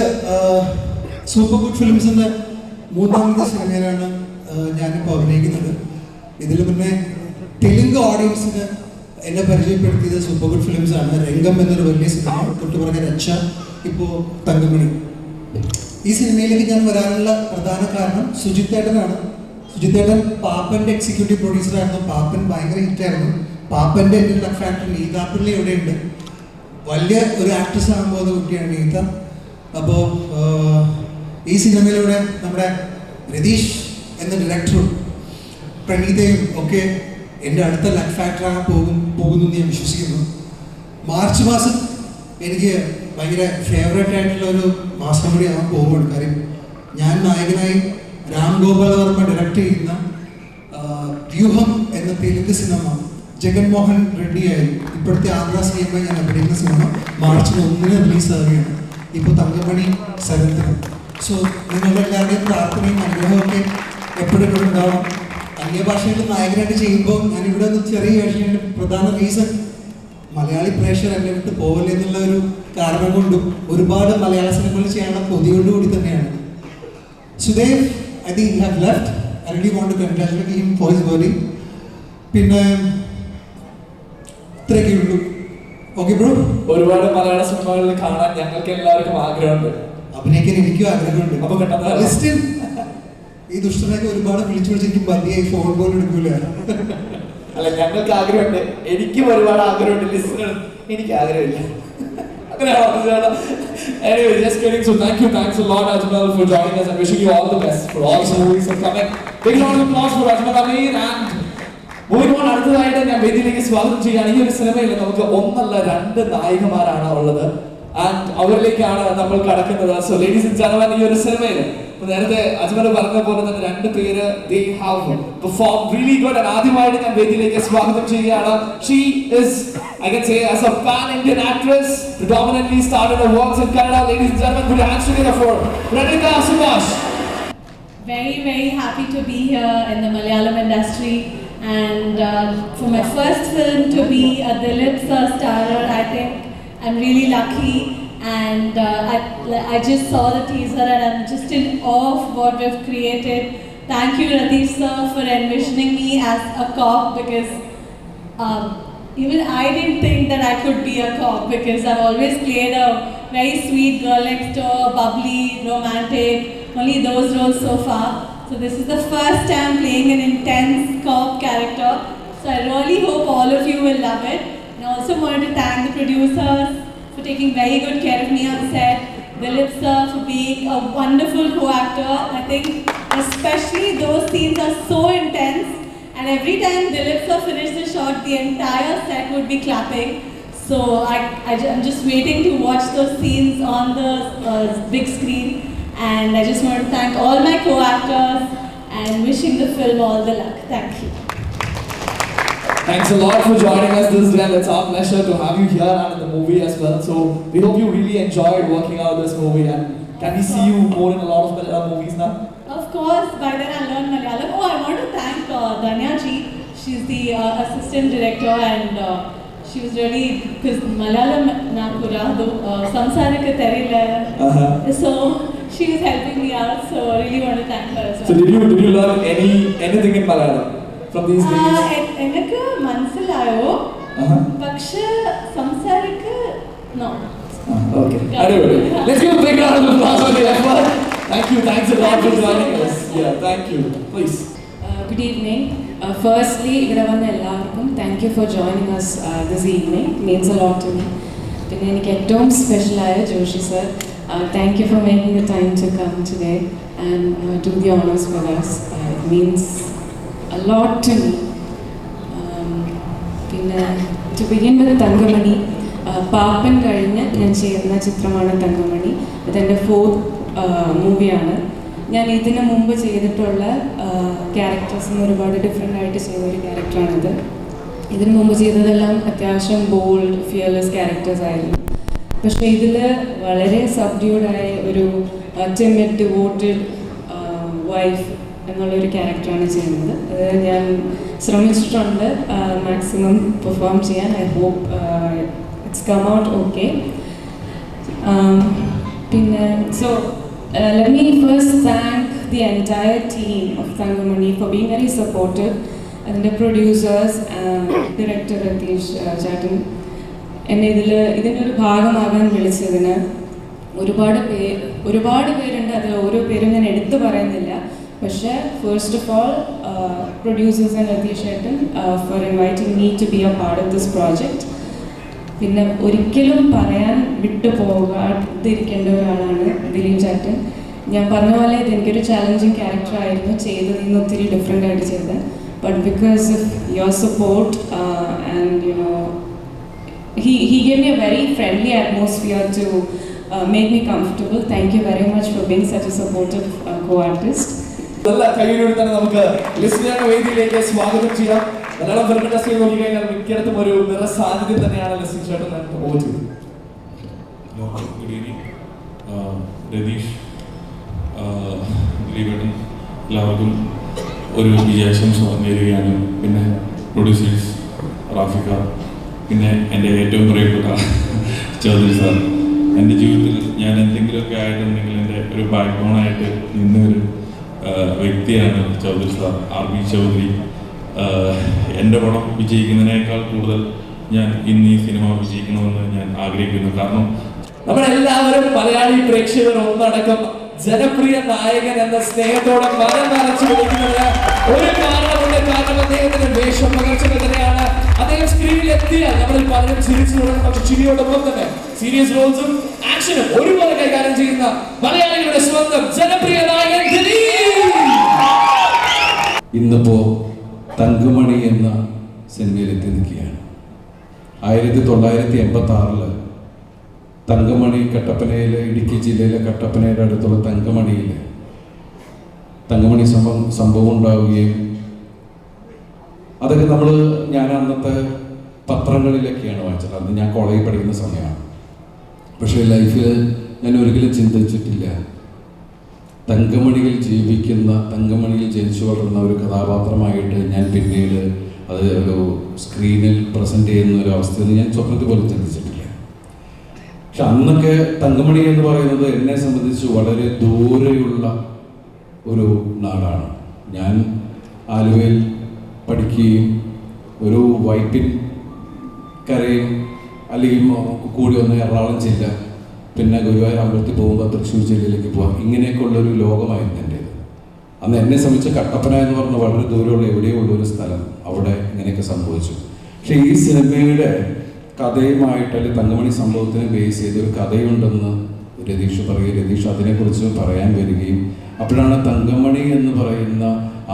സൂപ്പർ ഗുഡ് ഫിലിംസിൻ്റെ മൂന്നാമത്തെ സിനിമയിലാണ് ഞാനിപ്പോൾ അഭിനയിക്കുന്നത്. ഇതിൽ പിന്നെ തെലുങ്ക് ഓഡിയൻസിന് എന്നെ പരിചയപ്പെടുത്തിയത് സൂപ്പർ ഗുഡ് ഫിലിംസ് ആണ്. രംഗം എന്നൊരു വലിയ സിനിമ, തൊട്ടുപുറകെ രക്ഷ, ഇപ്പോൾ തങ്കമണി. ഈ സിനിമയിലേക്ക് ഞാൻ വരാനുള്ള പ്രധാന കാരണം സുജിത്തേട്ടനാണ്. സുജിത്തേട്ടൻ പാപ്പൻ്റെ എക്സിക്യൂട്ടീവ് പ്രൊഡ്യൂസറായിരുന്നു. പാപ്പൻ ഭയങ്കര ഹിറ്റായിരുന്നു. പാപ്പൻ്റെ എൻ്റെ ലക്ക് ഫാക്ടറി നീതാപ്പിള്ളി എവിടെയുണ്ട്. വലിയ ഒരു ആക്ട്രസ് ആകാൻ പോകുന്ന കുട്ടിയാണ് നീത. അപ്പോൾ ഈ സിനിമയിലൂടെ നമ്മുടെ രതീഷ് എന്ന ഡയറക്ടറും പ്രണീതയും ഒക്കെ എൻ്റെ അടുത്ത ലക്ക് ഫാക്ടർ ആകാൻ പോകുന്നു എന്ന് ഞാൻ വിശ്വസിക്കുന്നു. മാർച്ച് മാസം എനിക്ക് ഭയങ്കര ഫേവറേറ്റ് ആയിട്ടുള്ള ഒരു മാസം കൂടി ആകാൻ പോകുകയാണ്. കാര്യം ഞാൻ നായകനായി രാം ഗോപാൽ വർമ്മ ഡയറക്റ്റ് ചെയ്യുന്ന വ്യൂഹം എന്ന തെലുങ്ക് സിനിമ ജഗൻമോഹൻ റെഡ്ഡിയായി ഇപ്പോഴത്തെ ആന്ധ്ര സിനിമ ഞാൻ അഭിനയിക്കുന്ന സിനിമ മാർച്ച് 1 റിലീസാവുകയാണ്. ഇപ്പോൾ തങ്കമണി 7th. സോ നിങ്ങളുടെ എല്ലാവരുടെയും പ്രാർത്ഥനയും അനുഗ്രഹമൊക്കെ എപ്പോഴും ഇവിടെ ഉണ്ടാവണം. അന്യഭാഷയിൽ നായകനായിട്ട് ചെയ്യുമ്പോൾ ഞാനിവിടെ ഒന്ന് ചെറിയ വേഷയുടെ പ്രധാന റീസൺ മലയാളി പ്രേക്ഷകർ എന്നെ വിട്ട് പോകല്ലേ എന്നുള്ള ഒരു കാരണം കൊണ്ടും ഒരുപാട് മലയാള സിനിമകൾ ചെയ്യാനുള്ള കൊതിയോടുകൂടി തന്നെയാണ്. Sudev, I think you have left. I really want to congratulate him for his birth. പിന്നെ ഇത്രയൊക്കെ ഉള്ളൂ. Okay bro. ഒരുപാട് മലയാള സിനിമകളിൽ കാണാൻ ഞങ്ങൾക്ക് എല്ലാവർക്കും ആഗ്രഹമുണ്ട്. അഭിനയിക്കാൻ എനിക്കും ആഗ്രഹമുണ്ട്. അപ്പൊ പെട്ടെന്ന് ലിസ്റ്റിൽ ഈ ദുഷ്ടനൊക്കെ ഒരുപാട് വിളിച്ചു മതിയായി ഫോൺ പോലും എടുക്കൂല. അല്ല, ഞങ്ങൾക്ക് ആഗ്രഹമുണ്ട്, എനിക്കും ഒരുപാട് ആഗ്രഹമുണ്ട്. ലിസ്റ്റിനും എനിക്ക് ആഗ്രഹമില്ല. Anyway, just kidding. So thanks a lot Ajmal for joining us and wishing you all the best for all the movies that come in. Big round of applause for Ajmal Amin. And moving on, അടുത്തതായിട്ട് ഞാൻ വേദിയിലേക്ക് സ്വാഗതം ചെയ്യാണ്. ഈ ഒരു സിനിമയിൽ നമുക്ക് 2 നായികമാരാണ് ഉള്ളത്. ആൻഡ് അവരിലേക്കാണ് നമ്മൾ കടക്കുന്നത്. സോ ലേഡീസ് ആൻഡ് ജെന്റിൽമെൻ, ഈ ഒരു സിനിമയിൽ നേരത്തെ അജ്മൽ പറഞ്ഞ പോലെ തന്നെ 2 പേര് they have performed really good. and ആദ്യമായിട്ട് ഞാൻ വേദിയിലേക്ക് സ്വാഗതം ചെയ്യുകയാണ്. She is, I can say, as a pan-Indian actress, predominantly started her works in Kannada. Ladies and gentlemen, put your hands together for Radhika Subhash. Very, very happy to be here in the Malayalam industry, and for my first film to be a Dilip sir starrer, I think I'm really lucky. And I just saw the teaser and I'm just in awe of what we've created. Thank you, Ratish sir, for envisioning me as a cop, because even I didn't think that I could be a cop, because I've always played a very sweet girl next door, bubbly, romantic, only those roles so far. So this is the first time playing an intense cop character. So I really hope all of you will love it. And I also wanted to thank the producers for taking very good care of me on set, Dilip sir for being a wonderful co-actor. I think especially those scenes are so intense, and every time Dilip sir finished the shot, the entire set would be clapping. So I'm just waiting to watch those scenes on the big screen, and I just want to thank all my co-actors and wishing the film all the luck. Thank you. Thanks a lot for joining us this day. It's our pleasure to have you here and in the movie as well. So we hope you really enjoyed working out this movie, and can we see you more in a lot of Malayalam movies now? Of course, by then I'll learn Malayalam. Oh, I want to thank Danya ji. She's the assistant director, and she was really, because Malayalam nakuradu samsarikku theriyilla. So she was helping me out. So I really want to thank her as well. So did you learn anything in Malayalam from these days? എനിക്ക് മനസ്സിലായോ, പക്ഷേ സംസാരിക്ക് no. Okay. Anyway, let's give a big round of applause for the effort. Thanks a lot for joining us. Yeah, thank you. Please. Good evening. Firstly, ഇവിടെ വന്ന എല്ലാവർക്കും thank you for joining us this evening. Means a lot to me. പിന്നെ എനിക്ക് ഏറ്റവും സ്പെഷ്യലായ Joshi sir, thank you for making the time to come today and do the honours with us. It means a lot to me. പിന്നെ to begin with Thankamani, Paappan കഴിഞ്ഞ് ഞാൻ ചെയ്യുന്ന ചിത്രമാണ് തങ്കമണി. ഇതെൻ്റെ 4th മൂവിയാണ്. ഞാൻ ഇതിന് മുമ്പ് ചെയ്തിട്ടുള്ള ക്യാരക്ടേഴ്സിന് ഒരുപാട് ഡിഫറെൻ്റ് ആയിട്ട് ചെയ്ത ഒരു ക്യാരക്ടറാണിത്. ഇതിനു മുമ്പ് ചെയ്തതെല്ലാം അത്യാവശ്യം ബോൾഡ് ഫിയർലെസ് ക്യാരക്ടേഴ്സ് ആയിരുന്നു. പക്ഷേ ഇതിൽ വളരെ സബ്ഡ്യൂഡായ ഒരു ടിമിഡ് ഡിവോട്ടഡ് വൈഫ് എന്നുള്ളൊരു ക്യാരക്ടറാണ് ചെയ്യുന്നത്. അത് ഞാൻ ശ്രമിച്ചിട്ടുണ്ട് മാക്സിമം പെർഫോം ചെയ്യാൻ. I hope it's come out okay. പിന്നെ let me first thank the entire team of Thangamani for being very supportive, and the producers and director Ratish Chatan. എന്നെ ഇതിനൊരു ഭാഗമാകാൻ വിളിച്ചതിന് ഒരുപാട് പേരുണ്ട്. അത് ഓരോ പേരും ഞാൻ എടുത്തു പറയുന്നില്ല. പക്ഷേ first of all producers and Rathish ചേട്ടൻ for inviting me to be a part of this project. പിന്നെ ഒരിക്കലും പറയാൻ വിട്ടു പോകാതിരിക്കേണ്ട ഒരാളാണ് ദിലീപ് ചേട്ടൻ. ഞാൻ പറഞ്ഞ പോലെ ഇത് എനിക്കൊരു ചാലഞ്ചിങ് ക്യാരക്ടറായിരുന്നു, ചെയ്തതിൽ നിന്ന് ഒത്തിരി ഡിഫറെൻ്റ് ആയിട്ട് ചെയ്തത്. But because of your support and you know he gave me a very friendly atmosphere to make me comfortable. Thank you very much for being such a supportive co-artist. നല്ല കയ്യിലൂടെ തന്നെ നമുക്ക് ലിസ്ണിയുടെ വേദിയിലേക്ക് സ്വാഗതം ചെയ്യാം. മലയാളം ഫിലിം ഇൻഡസ്ട്രിയിൽ നോക്കിക്കഴിഞ്ഞാൽ മിക്കയിടത്തും ഒരു നിറ സാന്നിധ്യം തന്നെയാണ് ലിസ്ണി ചേട്ടൻ. ഗുഡ് ഈവനിങ് രതീഷ്, ദിലീപേട്ടൻ, എല്ലാവർക്കും ഒരു വിജയാശംസ നേരുകയാണ്. പിന്നെ പ്രൊഡ്യൂസേഴ്സ് റാഫിക, പിന്നെ എൻ്റെ ഏറ്റവും പ്രിയപ്പെട്ട ചൗധരി സാർ. എൻ്റെ ജീവിതത്തിൽ ഞാൻ എന്തെങ്കിലുമൊക്കെ ആയിട്ടുണ്ടെങ്കിൽ എൻ്റെ ഒരു ബാക്ക് ബോണായിട്ട് നിന്നൊരു വ്യക്തിയാണ് ചൗധരി സാർ, RB ചൗധരി. എൻ്റെ പടം വിജയിക്കുന്നതിനേക്കാൾ കൂടുതൽ ഞാൻ ഇന്ന് ഈ സിനിമ വിജയിക്കണമെന്ന് ഞാൻ ആഗ്രഹിക്കുന്നു. കാരണം നമ്മളെല്ലാവരും മലയാളി പ്രേക്ഷകർ ഒന്നടക്കം ജനപ്രിയ നായകൻ എന്ന സ്നേഹത്തോടെ മനം നിറച്ചു വിളിക്കുന്നത് ഒരു കാരണമുണ്ട്. കാരണം അദ്ദേഹത്തിന്റെ വേഷം പകർച്ചകൾ തന്നെയാണ്. അദ്ദേഹം സ്ക്രീനിൽ എത്തിയാൽ നമ്മളിൽ പലരും ചിരിച്ചു തുടങ്ങും. പക്ഷെ ചിരിയോടൊപ്പം തന്നെ സീരിയസ് റോൾസും ആക്ഷനും ഒരുപോലെ കൈകാര്യം ചെയ്യുന്ന മലയാളികളുടെ സ്വന്തം ജനപ്രിയ നായകൻ ദിലീപ്. ഇന്നിപ്പോ തങ്കമണി എന്ന സിനിമയിൽ എത്തി നിൽക്കുകയാണ്. 1986 തങ്കമണി കട്ടപ്പനയിലെ, ഇടുക്കി ജില്ലയിലെ കട്ടപ്പനയുടെ അടുത്തുള്ള തങ്കമണിയിൽ തങ്കമണി സംഭവം ഉണ്ടാവുകയും അതൊക്കെ ഞാൻ അന്നത്തെ പത്രങ്ങളിലൊക്കെയാണ് വായിച്ചത്. അന്ന് ഞാൻ കോളേജിൽ പഠിക്കുന്ന സമയമാണ്. പക്ഷേ ലൈഫിൽ ഞാൻ ഒരിക്കലും ചിന്തിച്ചിട്ടില്ല തങ്കമണിയിൽ ജീവിക്കുന്ന, തങ്കമണിയിൽ ജനിച്ചു വളർന്ന ഒരു കഥാപാത്രമായിട്ട് ഞാൻ പിന്നീട് അത് ഒരു സ്ക്രീനിൽ പ്രസൻറ്റ് ചെയ്യുന്ന ഒരു അവസ്ഥയിൽ ഞാൻ സ്വപ്നത്തിൽ പോലും ചിന്തിച്ചിട്ടില്ല. പക്ഷെ അന്നൊക്കെ തങ്കമണി എന്ന് പറയുന്നത് എന്നെ സംബന്ധിച്ച് വളരെ ദൂരെയുള്ള ഒരു നാടാണ്. ഞാൻ ആലുവയിൽ പഠിക്കുകയും ഒരു വൈപ്പിൻ കരയും അല്ലെങ്കിൽ കൂടി വന്ന എറണാകുളം ജില്ല, പിന്നെ ഗുരുവായൂർ അമ്പലത്തിൽ പോകുമ്പോൾ തൃശ്ശൂർ ജില്ലയിലേക്ക് പോകാം, ഇങ്ങനെയൊക്കെ ഉള്ളൊരു ലോകമായിരുന്നു എൻ്റേത്. അന്ന് എന്നെ സംബന്ധിച്ച് കട്ടപ്പന എന്ന് പറഞ്ഞ വളരെ ദൂരമുള്ള എവിടെയോ ഉള്ളൊരു സ്ഥലം, അവിടെ ഇങ്ങനെയൊക്കെ സംഭവിച്ചു. പക്ഷേ ഈ സിനിമയുടെ കഥയുമായിട്ട് അല്ലെങ്കിൽ തങ്കമണി സംഭവത്തിനെ ബേസ് ചെയ്തൊരു കഥയുണ്ടെന്ന് രതീഷ് പറയുകയും രതീഷ് അതിനെക്കുറിച്ച് പറയാൻ വരികയും അപ്പോഴാണ് തങ്കമണി എന്ന് പറയുന്ന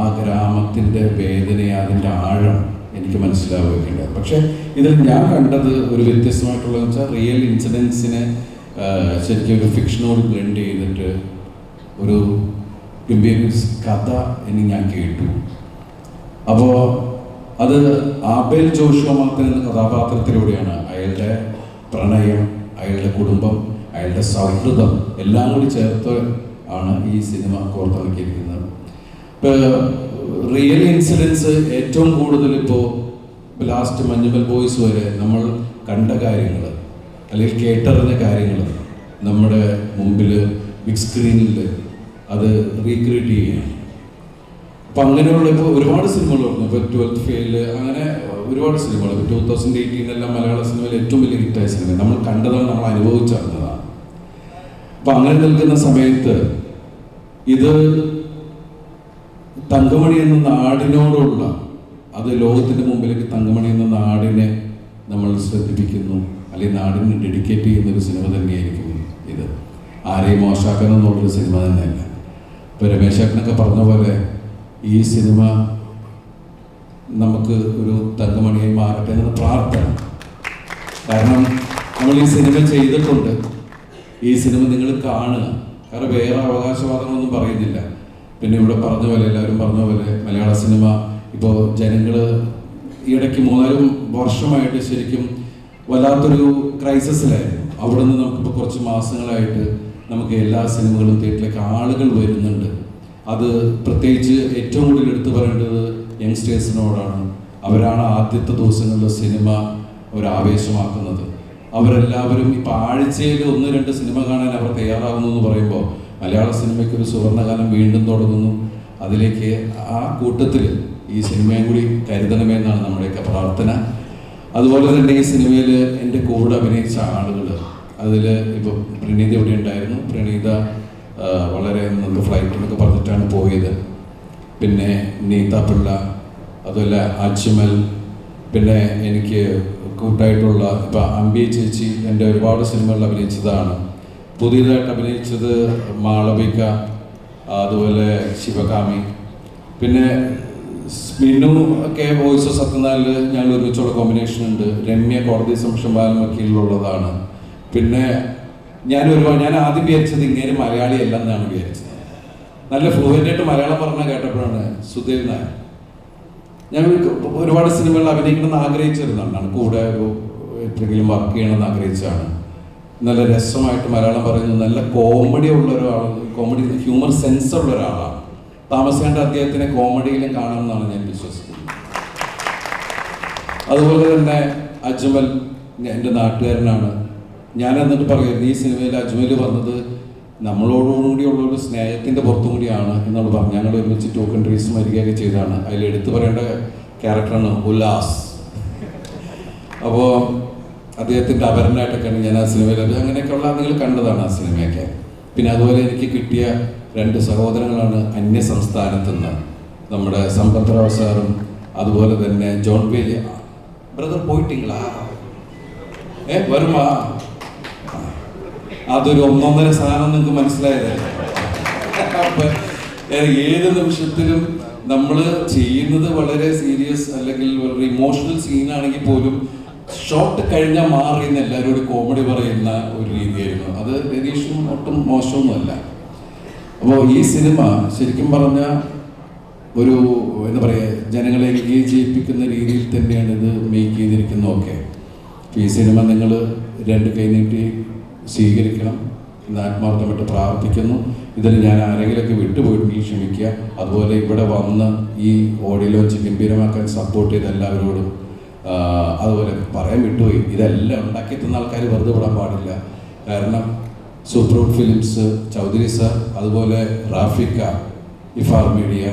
ആ ഗ്രാമത്തിൻ്റെ വേദനയെ, അതിൻ്റെ ആഴം എനിക്ക് മനസ്സിലാവുകയുണ്ട്. പക്ഷേ ഇതിൽ ഞാൻ കണ്ടത് ഒരു വ്യത്യസ്തമായിട്ടുള്ളതെന്ന് വെച്ചാൽ റിയൽ ഇൻസിഡൻസിനെ ശരിക്കും ഒരു ഫിക്ഷനോട് ബ്ലെൻഡ് ചെയ്തിട്ട് ഒരു ഗംഭീര കഥ ഞാൻ കേട്ടു. അപ്പോൾ അത് ആബേൽ ജോഷുവ മാർട്ടിൻ എന്ന കഥാപാത്രത്തിലൂടെയാണ് അയാളുടെ പ്രണയം, അയാളുടെ കുടുംബം, അയാളുടെ സൗഹൃദം എല്ലാം കൂടി ചേർത്ത് ആണ് ഈ സിനിമ കോർത്തിണക്കിയിരിക്കുന്നത്. ഇപ്പോൾ റിയൽ ഇൻസിഡൻസ് ഏറ്റവും കൂടുതൽ ഇപ്പോൾ ലാസ്റ്റ് മഞ്ഞുമൽ ബോയ്സ് വരെ നമ്മൾ കണ്ട കാര്യങ്ങൾ അല്ലെങ്കിൽ കേട്ടറിഞ്ഞ കാര്യങ്ങൾ നമ്മുടെ മുമ്പിൽ ബിഗ് സ്ക്രീനിൽ അത് റീക്രിയേറ്റ് ചെയ്യുകയാണ്. അപ്പം അങ്ങനെയുള്ള ഇപ്പോൾ ഒരുപാട് സിനിമകളുണ്ട്. ഇപ്പോൾ 12th ഫെയിൽ, അങ്ങനെ ഒരുപാട് സിനിമകൾ. ഇപ്പോൾ 2018 മലയാള സിനിമയിൽ ഏറ്റവും വലിയ ഹിറ്റായ സിനിമ നമ്മൾ കണ്ടതാണ്, നമ്മൾ അനുഭവിച്ചറിഞ്ഞതാണ്. അപ്പം അങ്ങനെ നിൽക്കുന്ന സമയത്ത് ഇത് തങ്കമണി എന്ന നാടിനോടുള്ള, അത് ലോകത്തിൻ്റെ മുമ്പിലേക്ക് തങ്കമണി എന്ന നാടിനെ നമ്മൾ ശ്രദ്ധിപ്പിക്കുന്നു, അല്ലെങ്കിൽ നാടിന് ഡെഡിക്കേറ്റ് ചെയ്യുന്ന ഒരു സിനിമ തന്നെയായിരിക്കും ഇത്. ആരെയും മോശമാക്കണം എന്നുള്ളൊരു സിനിമ തന്നെയല്ല. ഇപ്പോൾ രമേശ് ചേട്ടനൊക്കെ പറഞ്ഞ പോലെ ഈ സിനിമ നമുക്ക് ഒരു തങ്കമണിയായി മാറട്ടെ എന്നുള്ള പ്രാർത്ഥന. കാരണം നമ്മൾ ഈ സിനിമ ചെയ്തിട്ടുണ്ട്, ഈ സിനിമ നിങ്ങൾ കാണുക. കാരണം വേറെ അവകാശവാദങ്ങളൊന്നും പറയുന്നില്ല. പിന്നെ ഇവിടെ പറഞ്ഞ പോലെ, എല്ലാവരും പറഞ്ഞ പോലെ മലയാള സിനിമ ഇപ്പോൾ ജനങ്ങൾ ഈയിടയ്ക്ക് 3-4 വർഷമായിട്ട് ശരിക്കും വല്ലാത്തൊരു ക്രൈസിസിലായിരുന്നു. അവിടെ നിന്ന് നമുക്കിപ്പോൾ കുറച്ച് മാസങ്ങളായിട്ട് നമുക്ക് എല്ലാ സിനിമകളും തിയേറ്ററിലേക്ക് ആളുകൾ വരുന്നുണ്ട്. അത് പ്രത്യേകിച്ച് ഏറ്റവും കൂടുതൽ എടുത്തു പറയേണ്ടത് യങ്സ്റ്റേഴ്സിനോടാണ്. അവരാണ് ആദ്യത്തെ ദിവസങ്ങളിൽ സിനിമ ഒരു ആവേശമാക്കുന്നത്. അവരെല്ലാവരും ഇപ്പോൾ ആഴ്ചയിൽ 1-2 സിനിമ കാണാൻ അവർ തയ്യാറാകുന്നു എന്ന് പറയുമ്പോൾ മലയാള സിനിമയ്ക്ക് ഒരു സുവർണ്ണകാലം വീണ്ടും തുടങ്ങുന്നു. അതിലേക്ക് ആ കൂട്ടത്തിൽ ഈ സിനിമയും കൂടി കരുതണമെന്നാണ് നമ്മുടെയൊക്കെ പ്രാർത്ഥന. അതുപോലെ തന്നെ ഈ സിനിമയിൽ എൻ്റെ കൂടെ അഭിനയിച്ച ആളുകൾ, അതിൽ ഇപ്പോൾ പ്രണീത ഇവിടെ ഉണ്ടായിരുന്നു. പ്രണീത വളരെ നമുക്ക് ഫ്ലൈറ്റിലൊക്കെ പറഞ്ഞിട്ടാണ് പോയത്. പിന്നെ നീത പിള്ള, അതുപോലെ അജ്മൽ, പിന്നെ എനിക്ക് കൂട്ടായിട്ടുള്ള ഇപ്പം അമ്പി ചേച്ചി എൻ്റെ ഒരുപാട് സിനിമകളിൽ അഭിനയിച്ചതാണ്. പുതിയതായിട്ട് അഭിനയിച്ചത് മാളവിക, അതുപോലെ ശിവകാമി, പിന്നെ മിന്നു ഒക്കെ വോയിസ് ഓഫ് സത്യനാലിൽ ഞങ്ങൾ ഒരുമിച്ചുള്ള കോമ്പിനേഷൻ ഉണ്ട്. രമ്യ കോടതി സംരക്ഷണം വക്കീലിലുള്ളതാണ്. പിന്നെ ഞാൻ ആദ്യം വിചാരിച്ചത് ഇങ്ങനെ മലയാളി അല്ല എന്നാണ് വിചാരിച്ചത്. നല്ല ഫ്ലുവൻ്റായിട്ട് മലയാളം പറഞ്ഞാൽ കേട്ടപ്പോഴാണ് സുദേവ് നായർ. ഞാൻ ഒരുപാട് സിനിമകളിൽ അഭിനയിക്കണമെന്ന് ആഗ്രഹിച്ചിരുന്നതാണ്. കൂടെ എപ്പോഴെങ്കിലും വർക്ക് ചെയ്യണമെന്ന് ആഗ്രഹിച്ചാണ്. നല്ല രസമായിട്ട് മലയാളം പറയുന്നു. നല്ല കോമഡി ഉള്ള ഒരാൾ, കോമഡി ഹ്യൂമർ സെൻസ് ഉള്ള ഒരാളാണ്. താമസിയാണ്ട് അദ്ദേഹത്തിനെ കോമഡിയിലും കാണണമെന്നാണ് ഞാൻ വിശ്വസിക്കുന്നത്. അതുപോലെ തന്നെ അജ്മൽ എൻ്റെ നാട്ടുകാരനാണ്. ഞാൻ എന്നിട്ട് പറയുന്നത് ഈ സിനിമയിൽ അജ്മൽ വന്നത് നമ്മളോടുകൂടിയുള്ളൊരു സ്നേഹത്തിൻ്റെ പുറത്തും കൂടിയാണ് എന്നുള്ള പറഞ്ഞു. ഞങ്ങൾ ഒരുമിച്ച് 2 കൺട്രീസ് മരിക്കുകയൊക്കെ ചെയ്തതാണ്. അതിൽ എടുത്തു പറയേണ്ട ക്യാരക്ടറാണ് ഉല്ലാസ്. അപ്പോൾ അദ്ദേഹത്തിൻ്റെ അപരനായിട്ടൊക്കെയാണ് ഞാൻ ആ സിനിമയിൽ, അങ്ങനെയൊക്കെയുള്ള നിങ്ങൾ കണ്ടതാണ് ആ സിനിമയൊക്കെ. പിന്നെ അതുപോലെ എനിക്ക് കിട്ടിയ 2 സഹോദരങ്ങളാണ് അന്യ സംസ്ഥാനത്തു നിന്ന്, നമ്മുടെ സമ്പത്രാവ് സാറും അതുപോലെ തന്നെ ജോൺ വേലി ബ്രദർ. പോയിട്ടിങ്ങളാ വരുമാ? അതൊരു 1.5 സാധനം നിങ്ങൾക്ക് മനസ്സിലായത്. അപ്പം ഏത് നിമിഷത്തിലും നമ്മൾ ചെയ്യുന്നത് വളരെ സീരിയസ് അല്ലെങ്കിൽ വളരെ ഇമോഷണൽ സീനാണെങ്കിൽ പോലും ഷോട്ട് കഴിഞ്ഞാൽ മാറിയെന്ന് എല്ലാവരോടും കോമഡി പറയുന്ന ഒരു രീതിയായിരുന്നു. അത് രതീഷും ഒട്ടും മോശമൊന്നുമല്ല. അപ്പോൾ ഈ സിനിമ ശരിക്കും പറഞ്ഞാൽ ഒരു എന്താ പറയുക, ജനങ്ങളെ എൻഗേജ് ചെയ്യിപ്പിക്കുന്ന രീതിയിൽ തന്നെയാണ് ഇത് മേക്ക് ചെയ്തിരിക്കുന്നതൊക്കെ. ഈ സിനിമ നിങ്ങൾ 2 കൈ നീട്ടി സ്വീകരിക്കണം എന്ന് ആത്മാർത്ഥമായിട്ട് പ്രാർത്ഥിക്കുന്നു. ഇതിൽ ഞാൻ ആരെങ്കിലുമൊക്കെ വിട്ടുപോയിട്ടുണ്ടെങ്കിൽ ക്ഷമിക്കുക. അതുപോലെ ഇവിടെ വന്ന് ഈ ഓഡിയോ ലോഞ്ച് ഗംഭീരമാക്കാൻ സപ്പോർട്ട് ചെയ്ത എല്ലാവരോടും, അതുപോലെ പറയാൻ വിട്ടുപോയി, ഇതെല്ലാം ഉണ്ടാക്കി തന്ന ആൾക്കാർ വെറുതെ വിടാൻ പാടില്ല. കാരണം സൂപ്രൂട്ട് ഫിലിംസ്, ചൗധരി സാർ, അതുപോലെ റാഫിക്ക, ഇഫാർ മീഡിയ,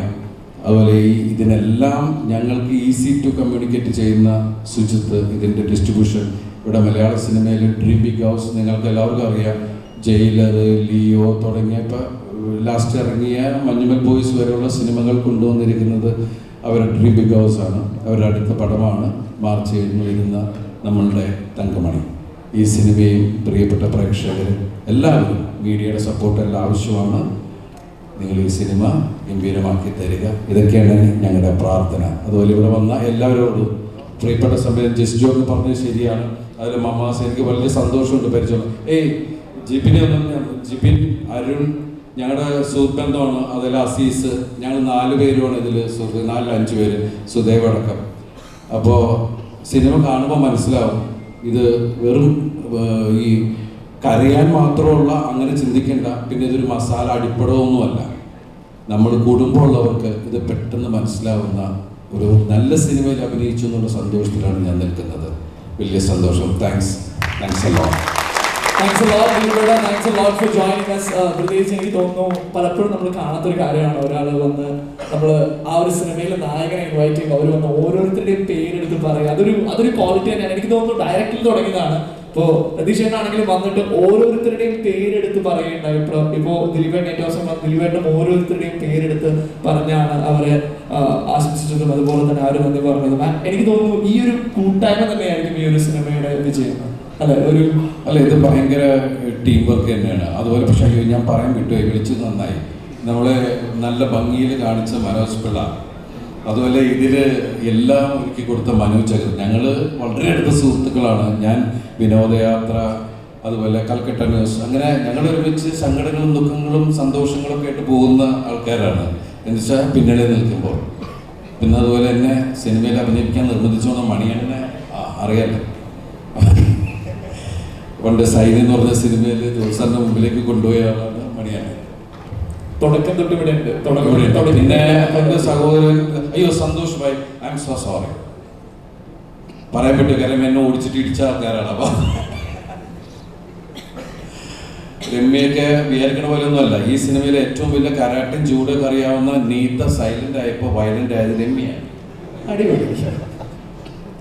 അതുപോലെ ഇതിനെല്ലാം ഞങ്ങൾക്ക് ഈസി ടു കമ്മ്യൂണിക്കേറ്റ് ചെയ്യുന്ന സുജിത്ത്, ഇതിൻ്റെ ഡിസ്ട്രിബ്യൂഷൻ ഇവിടെ മലയാള സിനിമയിൽ ഡ്രീം ബിഗ് ഹൗസ്, നിങ്ങൾക്ക് എല്ലാവർക്കും അറിയാം. ജയിലർ, ലിയോ തുടങ്ങിയ ഇപ്പോൾ ലാസ്റ്റ് ഇറങ്ങിയ മഞ്ഞുമൽ ബോയ്സ് വരെയുള്ള സിനിമകൾ കൊണ്ടുവന്നിരിക്കുന്നത് അവരുടെ ഡ്രീം ബിഗ് ഹൗസ് ആണ്. അവരുടെ അടുത്ത പടമാണ് മാർച്ച് 7 വരുന്ന നമ്മളുടെ തങ്കമണി. ഈ സിനിമയും പ്രിയപ്പെട്ട പ്രേക്ഷകർ എല്ലാവരും മീഡിയയുടെ സപ്പോർട്ടെല്ലാം ആവശ്യമാണ്. നിങ്ങൾ ഈ സിനിമ ഗംഭീരമാക്കി തരിക, ഇതൊക്കെയാണ് ഞങ്ങളുടെ പ്രാർത്ഥന. അതുപോലെ ഇവിടെ വന്ന എല്ലാവരോടും പ്രിയപ്പെട്ട സമയം ജസ്ജോ ഒക്കെ പറഞ്ഞത് ശരിയാണ്. അതിൽ മമാസ് എനിക്ക് വലിയ സന്തോഷമുണ്ട് പരിചയം. ജിബിനെ ജിബിൻ, അരുൺ ഞങ്ങളുടെ സുഹൃത്ത് ബന്ധമാണ്. അതിൽ അസീസ്, ഞങ്ങൾ 4 പേരുമാണ് ഇതിൽ സുഹൃത്ത്, 4-5 പേര്, സുദേവ് അടക്കം. അപ്പോൾ സിനിമ കാണുമ്പോൾ മനസ്സിലാവും ഇത് വെറും ഈ കരയാൻ മാത്രമുള്ള അങ്ങനെ ചിന്തിക്കേണ്ട. പിന്നെ ഇതൊരു മസാല അടിപ്പടമൊന്നുമല്ല. നമ്മൾ കുടുംബമുള്ളവർക്ക് ഇത് പെട്ടെന്ന് മനസ്സിലാവുന്ന ഒരു നല്ല സിനിമയിൽ അഭിനയിച്ചു എന്നുള്ള സന്തോഷത്തിലാണ് ഞാൻ നിൽക്കുന്നത്. വലിയ സന്തോഷം. Thanks a lot. Thanks a lot, Dilibeda. Thanks a lot for joining us. പ്രത്യേകിച്ച് എനിക്ക് തോന്നുന്നു പലപ്പോഴും നമ്മൾ കാണാത്തൊരു കാര്യമാണ് ഒരാൾ വന്ന് നമ്മൾ ആ ഒരു സിനിമയിലെ നായകനെ ഇൻവൈറ്റ് ചെയ്യുമ്പോൾ അവർ വന്ന് ഓരോരുത്തരുടെയും പേരെടുത്ത് പറയുക. അതൊരു ക്വാളിറ്റി തന്നെയാണ്. എനിക്ക് തോന്നുന്നു ഡയറക്റ്റിൽ തുടങ്ങിയതാണ്. ഇപ്പോൾ രതീഷേട്ടനാണെങ്കിലും വന്നിട്ട് ഓരോരുത്തരുടെയും പേരെടുത്ത് പറയുന്നുണ്ടായി. ഇപ്പോൾ ദിലീപേട്ടൻ ഏറ്റവും അവസാനം ദിലീപേട്ടനും ഓരോരുത്തരുടെയും പേരെടുത്ത് പറഞ്ഞാണ് അവരെ ആശംസിച്ചതും അതുപോലെ തന്നെ അവർ നന്ദി പറഞ്ഞതും. എനിക്ക് തോന്നുന്നു ഈ ഒരു കൂട്ടായ്മ തന്നെയായിരിക്കും ഈ ഒരു സിനിമയുടെ വിജയം. അല്ലെ ഒരു അല്ല, ഇത് ഭയങ്കര ടീം വർക്ക് തന്നെയാണ്. അതുപോലെ പക്ഷേ ഞാൻ പറയാൻ വിട്ടുപോയി, വിളിച്ചത് നന്നായി. നമ്മളെ നല്ല ഭംഗിയിൽ കാണിച്ച മനോജ് പിള്ള, അതുപോലെ ഇതിൽ എല്ലാം ഒരുക്കി കൊടുത്ത മനോജ് ചകർ. ഞങ്ങൾ വളരെ അടുത്ത സുഹൃത്തുക്കളാണ്. ഞാൻ വിനോദയാത്ര, അതുപോലെ കൽക്കട്ട ന്യൂസ്, അങ്ങനെ ഞങ്ങൾ ഒരുമിച്ച് സങ്കടങ്ങളും ദുഃഖങ്ങളും സന്തോഷങ്ങളും ഒക്കെ ആയിട്ട് പോകുന്ന ആൾക്കാരാണ്. എന്ന് വെച്ചാൽ പിന്നണിയിൽ നിൽക്കുമ്പോൾ. പിന്നെ അതുപോലെ തന്നെ സിനിമയിൽ അഭിനയിക്കാൻ നിർബന്ധിച്ചോന്ന മണിയണ്ണനെ അറിയാലോ. പണ്ട് സൈൻ എന്ന് പറഞ്ഞ സിനിമയിൽ ജോത്സറിന്റെ മുമ്പിലേക്ക് കൊണ്ടുപോയ ആളാണ് മണിയണ്ണൻ. തുടക്കം തൊട്ട് ഇവിടെ ഉണ്ട്. പിന്നെ എന്റെ സഹോദരൻ, അയ്യോ Santosh bhai, I am so sorry, പറയാൻ പറ്റും, കാരണം എന്നെ ഓടിച്ചിട്ട് ഇടിച്ച ആൾക്കാരാണ്. അപ്പൊ രമ്യൊക്കെ വിചാരിക്കണ പോലെ ഒന്നുമല്ല. ഈ സിനിമയിലെ ഏറ്റവും വലിയ കരാട്ടും ജൂഡൊക്കെ അറിയാവുന്ന നീത്ത സൈലന്റ് ആയപ്പോ വയലന്റ് ആയത് രമ്യാണ്. അടിപൊളി.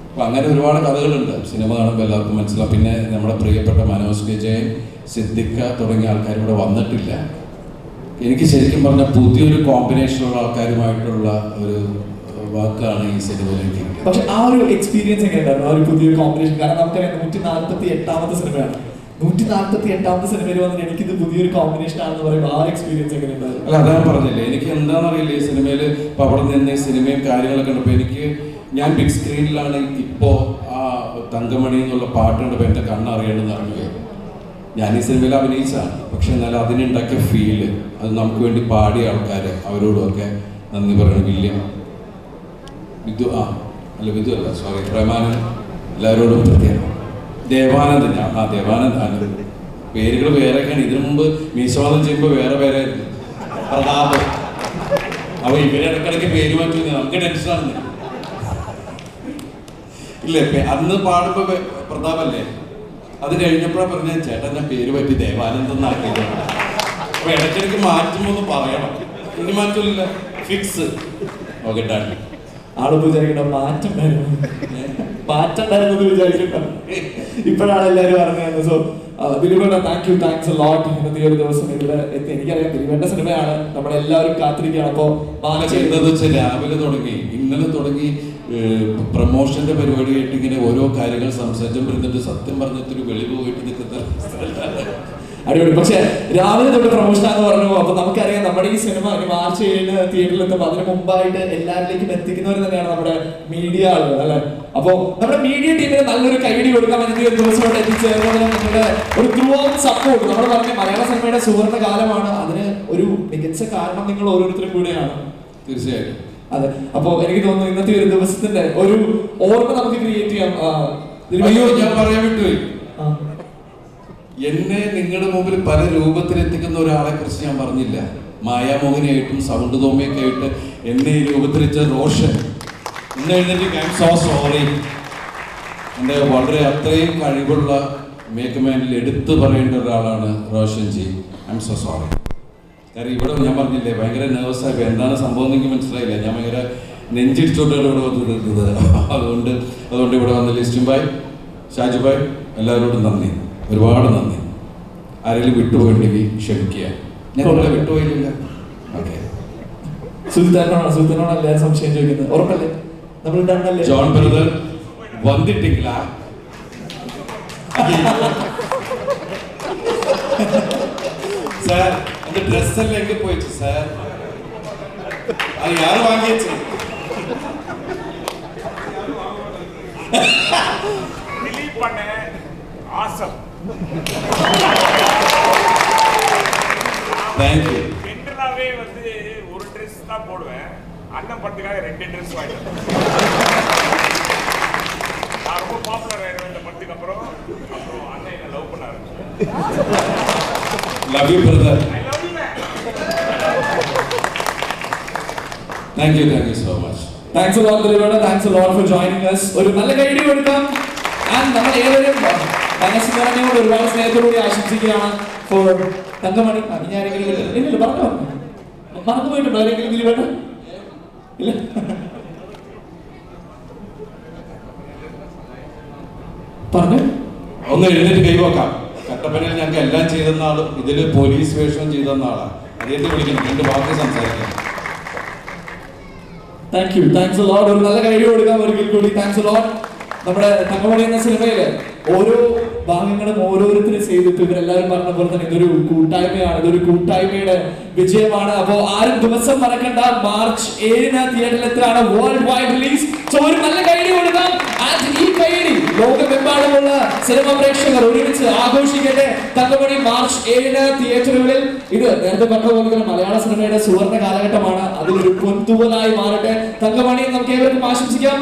അപ്പൊ അങ്ങനെ ഒരുപാട് കഥകളുണ്ട്. സിനിമ കാണുമ്പോൾ എല്ലാവർക്കും മനസ്സിലാവും. പിന്നെ നമ്മുടെ പ്രിയപ്പെട്ട മനോജ് വിജയൻ, സിദ്ദിഖ തുടങ്ങിയ ആൾക്കാർ ഇവിടെ വന്നിട്ടില്ല. എനിക്ക് ശരിക്കും പറഞ്ഞാൽ പുതിയൊരു കോമ്പിനേഷനുള്ള ആൾക്കാരുമായിട്ടുള്ള ഒരു വാക്കാണ് ഈ സിനിമയിലേക്ക്. പക്ഷെ ആ ഒരു എക്സ്പീരിയൻസ് എങ്ങനെയുണ്ടായിരുന്നു, ആ ഒരു പുതിയൊരു കോമ്പിനേഷൻ? കാരണം നമുക്കറിയാം 148ാമത്തെ സിനിമയാണ്. 148ാമത്തെ സിനിമയിൽ വന്നിട്ട് എനിക്കിത് പുതിയൊരു കോമ്പിനേഷൻ ആണെന്ന് പറയുമ്പോൾ ആ എക്സ്പീരിയൻസ് എങ്ങനെയുണ്ടായിരുന്നു? അല്ല, അതാണ് പറഞ്ഞില്ലേ, എനിക്ക് എന്താണെന്നറിയില്ല ഈ സിനിമയിൽ. ഇപ്പം അവിടെ നിന്ന് സിനിമയും കാര്യങ്ങളൊക്കെ ഉണ്ടപ്പോൾ എനിക്ക്, ഞാൻ ബിഗ് സ്ക്രീനിലാണ് ഇപ്പോൾ ആ തങ്കമണി എന്നുള്ള പാട്ട് കണ്ടപ്പോൾ എൻ്റെ കണ്ണറിയേണ്ടെന്ന് അറിഞ്ഞു. ഞാൻ ഈ സിനിമയിൽ അഭിനയിച്ചാണ്, പക്ഷെ എന്നാലും അതിനുണ്ടാക്കിയ ഫീല്, അത് നമുക്ക് വേണ്ടി പാടിയ ആൾക്കാർ, അവരോടുമൊക്കെ നന്ദി പറയണം. വില്യം, വിധു, വിധു അല്ല, സോറി, പ്രമാനൻ, എല്ലാവരോടും പ്രത്യേകം. ദേവാനന്ദ്, ദേവാനന്ദ്, പേരുകൾ വേറെയൊക്കെയാണ്. ഇതിനു മുമ്പ് മീശവാദം ചെയ്യുമ്പോൾ വേറെ പേരായിരുന്നു, പ്രതാപ്. അപ്പോൾ ഇവരെ ഇടയ്ക്കിടയ്ക്ക് പേര് മാറ്റുന്നത് നമുക്ക് ടെൻഷനാണ്. ഇല്ലേ, അന്ന് പാടുമ്പോൾ പ്രതാപല്ലേ, അത് കഴിഞ്ഞപ്പോഴാണ് പറഞ്ഞ ചേട്ടാ ഞാൻ പേര് പറ്റി ദേവാനന്ദ് എന്നാക്കിയത്. അപ്പൊ ഇടയ്ക്കിടയ്ക്ക് മാറ്റുമ്പോൾ ഒന്ന് പറയണം. ഇനി മാറ്റില്ല, ഫിക്സ്. Okay, done. ആളിപ്പോ വിചാരിക്കണ്ട മാറ്റണ്ടായിരുന്നു വിചാരിക്കണ്ട. ഇപ്പോഴാണ് എല്ലാവരും അറിഞ്ഞത്. സോ ദിലീപേട്ട, താങ്ക്സ് എ ലോട്ട്. ഇന്നത്തെ ഒരു ദിവസം ഇവിടെ എത്തി. എനിക്കറിയാം ദിലീപേട്ട സിനിമയാണ്, നമ്മളെല്ലാവരും കാത്തിരിക്കുകയാണ്. അപ്പോ എന്താന്ന് വെച്ചാൽ രാവിലെ തുടങ്ങി, ഇന്നലെ തുടങ്ങി പ്രമോഷന്റെ പരിപാടിയായിട്ട് ഇങ്ങനെ ഓരോ കാര്യങ്ങൾ സംസാരിച്ചുകൊണ്ടിരുന്നിട്ട് സത്യം പറഞ്ഞിട്ടൊരു വെളിവ് പോയിട്ട് നിൽക്കുന്ന അടിപൊളി. പക്ഷെ രാവിലെ തൊട്ട് പ്രമോഷൻ ആണെന്ന് പറഞ്ഞു. അപ്പൊ നമുക്കറിയാം നമ്മുടെ ഈ സിനിമ മാർച്ച് 7 തിയേറ്ററിൽ എത്തുമ്പോൾ അതിന് മുമ്പായിട്ട് എല്ലാവരിലേക്കും എത്തിക്കുന്നവർ തന്നെയാണ് നമ്മുടെ മീഡിയ ആളുകൾ, അല്ലെ? അപ്പൊ നമ്മുടെ മീഡിയ ടീമിന് നല്ലൊരു കൈയടി കൊടുക്കാൻ വേണ്ടി ഒരു ദിവസം ഇവിടെ എത്തിച്ചേർന്നതിന് നിങ്ങളുടെ ഒരു ത്രൂ ഔട്ട് സപ്പോർട്ട്. നമ്മൾ പറഞ്ഞ മലയാള സിനിമയുടെ സുവർണ്ണ കാലമാണ്, അതിന് ഒരു മികച്ച കാരണം നിങ്ങൾ ഓരോരുത്തരും കൂടെയാണ്. തീർച്ചയായിട്ടും. അതെ. അപ്പൊ എനിക്ക് തോന്നുന്നു ഇന്നത്തെ ഒരു ദിവസത്തിന്റെ ഒരു ഓർമ്മ നമുക്ക് ക്രിയേറ്റ് ചെയ്യാം. അയ്യോ, ഞാൻ പറയാൻ വിട്ടുപോയി. എന്നെ നിങ്ങളുടെ മുമ്പിൽ പല രൂപത്തിലെത്തിക്കുന്ന ഒരാളെ കുറിച്ച് ഞാൻ പറഞ്ഞില്ല. മായാമോഹിനിയായിട്ടും സൗണ്ട് തോമയൊക്കെ ആയിട്ട് എന്നെ ഈ രൂപത്തിലെച്ച റോഷൻ. ഇന്ന് എഴുന്നേറ്റ് ഐ എം സോ സോറി. എൻ്റെ വളരെ അത്രയും കഴിവുള്ള മേക്കമാനിൽ എടുത്തു പറയേണ്ട ഒരാളാണ് Roshan G. I am so sorry. കാരണം ഇവിടെ ഞാൻ പറഞ്ഞില്ലേ, ഭയങ്കര നെർവസായി. എന്താണ് സംഭവം എനിക്ക് മനസ്സിലായില്ല. ഞാൻ ഭയങ്കര നെഞ്ചിടിച്ചോട്ടാണ് ഇവിടെ വന്നിരുന്നത്. അതുകൊണ്ട് ഇവിടെ വന്ന ലിസ്റ്റും ഭായ്, ഷാജു ഭായ്, എല്ലാവരോടും നന്ദി, ഒരുപാട് നന്ദി. ആരെങ്കിലും വിട്ടുപോയിട്ടുണ്ടെങ്കിൽ ക്ഷമിക്കുക. ഞാൻ ഇവിടെ വിട്ടുപോയില്ല. ഓക്കെ. സുൽത്താനോടല്ലേ സംശയം ചോദിക്കുന്നത്? ഉറപ്പല്ലേ? നമ്മൾ ജോൺ ബ്രദർ വന്നിട്ടില്ല. സാർ, அந்த ட்ரெஸ் எல்லாம் எங்க போயிடுச்சு சார்? அது யாரு வாங்கியாச்சு? delete பண்ண awesome. Thank you. என்றாவே வந்து ஒரு Dress தான் போடுவேன். அண்ணன் படத்துக்காக 2 Dress வாங்கிட்டேன். நான் ரொம்ப பாப்புலர் ஆயிடுவேன் இந்த படத்துக்கு அப்புறம் அண்ணன் என்ன லவ் பண்ண ஆரம்பிச்சேன். Love you, brother. I love you, man. Thank you so much. Thanks a lot, Dilipeta. Thanks a lot for joining us. ഒരു നല്ല കൈയടി കൊടുക്കാം. And നമ്മൾ ഏവരും മനസ്സിലാക്കിയോട് ഒരുപാട് സ്നേഹത്തോടുകൂടി ആശംസിക്കുകയാണ് for തങ്കമണി. ഇനി ആരെങ്കിലും ഇല്ല പറഞ്ഞു മറന്നുപോയിട്ടുണ്ടോ ആരെങ്കിലും ദിലീപേട്ട? ഇല്ല. പറഞ്ഞു ഒന്ന് എഴുന്നേറ്റ് കൈവക്കാം. കട്ടപ്പനയിൽ ഞങ്ങൾക്ക് എല്ലാം ചെയ്തെന്ന ആളും ഇതിൽ പോലീസ് വേഷം ചെയ്തെന്ന ആളാണ്. അദ്ദേഹത്തെ വിളിക്കണം, 2 വാക്ക് സംസാരിക്കാം. താങ്ക്സ് എ ലോട്ട്. ഒരു നല്ല കൈയടി കൊടുക്കാം ഒരിക്കൽ കൂടി. താങ്ക്സ് എ ലോട്ട്. നമ്മുടെ തങ്കമണി എന്ന സിനിമയില് ഓരോ ഭാഗങ്ങളും ഓരോരുത്തരും ചെയ്തിട്ട് ഇവരെല്ലാവരും പറഞ്ഞ പോലെ തന്നെ ഇതൊരു കൂട്ടായ്മയാണ്, ഇതൊരു കൂട്ടായ്മയുടെ വിജയമാണ്. അപ്പോ ആരും ദിവസം മറക്കണ്ട, മാർച്ച് 7 തിയേറ്ററിൽ എത്രയാണ് വേൾഡ് വൈഡ് റിലീസ്. സോ ഒരു നല്ല കൈഡി കൊടുക്കാം. ഈ കൈഡി ലോകമെമ്പാടുമുള്ള സിനിമ പ്രേക്ഷകർ ഒരുമിച്ച് ആഘോഷിക്കട്ടെ. തങ്കമണി മാർച്ച് 7 തിയേറ്ററുകളിൽ. ഇത് നേരത്തെ പറഞ്ഞ പോലെ തന്നെ മലയാള സിനിമയുടെ സുവർണ്ണ കാലഘട്ടമാണ്. അതിലൊരു പൊൻതൂവലായി മാറട്ടെ തങ്കമണി. നമുക്ക് ഏവർക്കും ആശംസിക്കാം.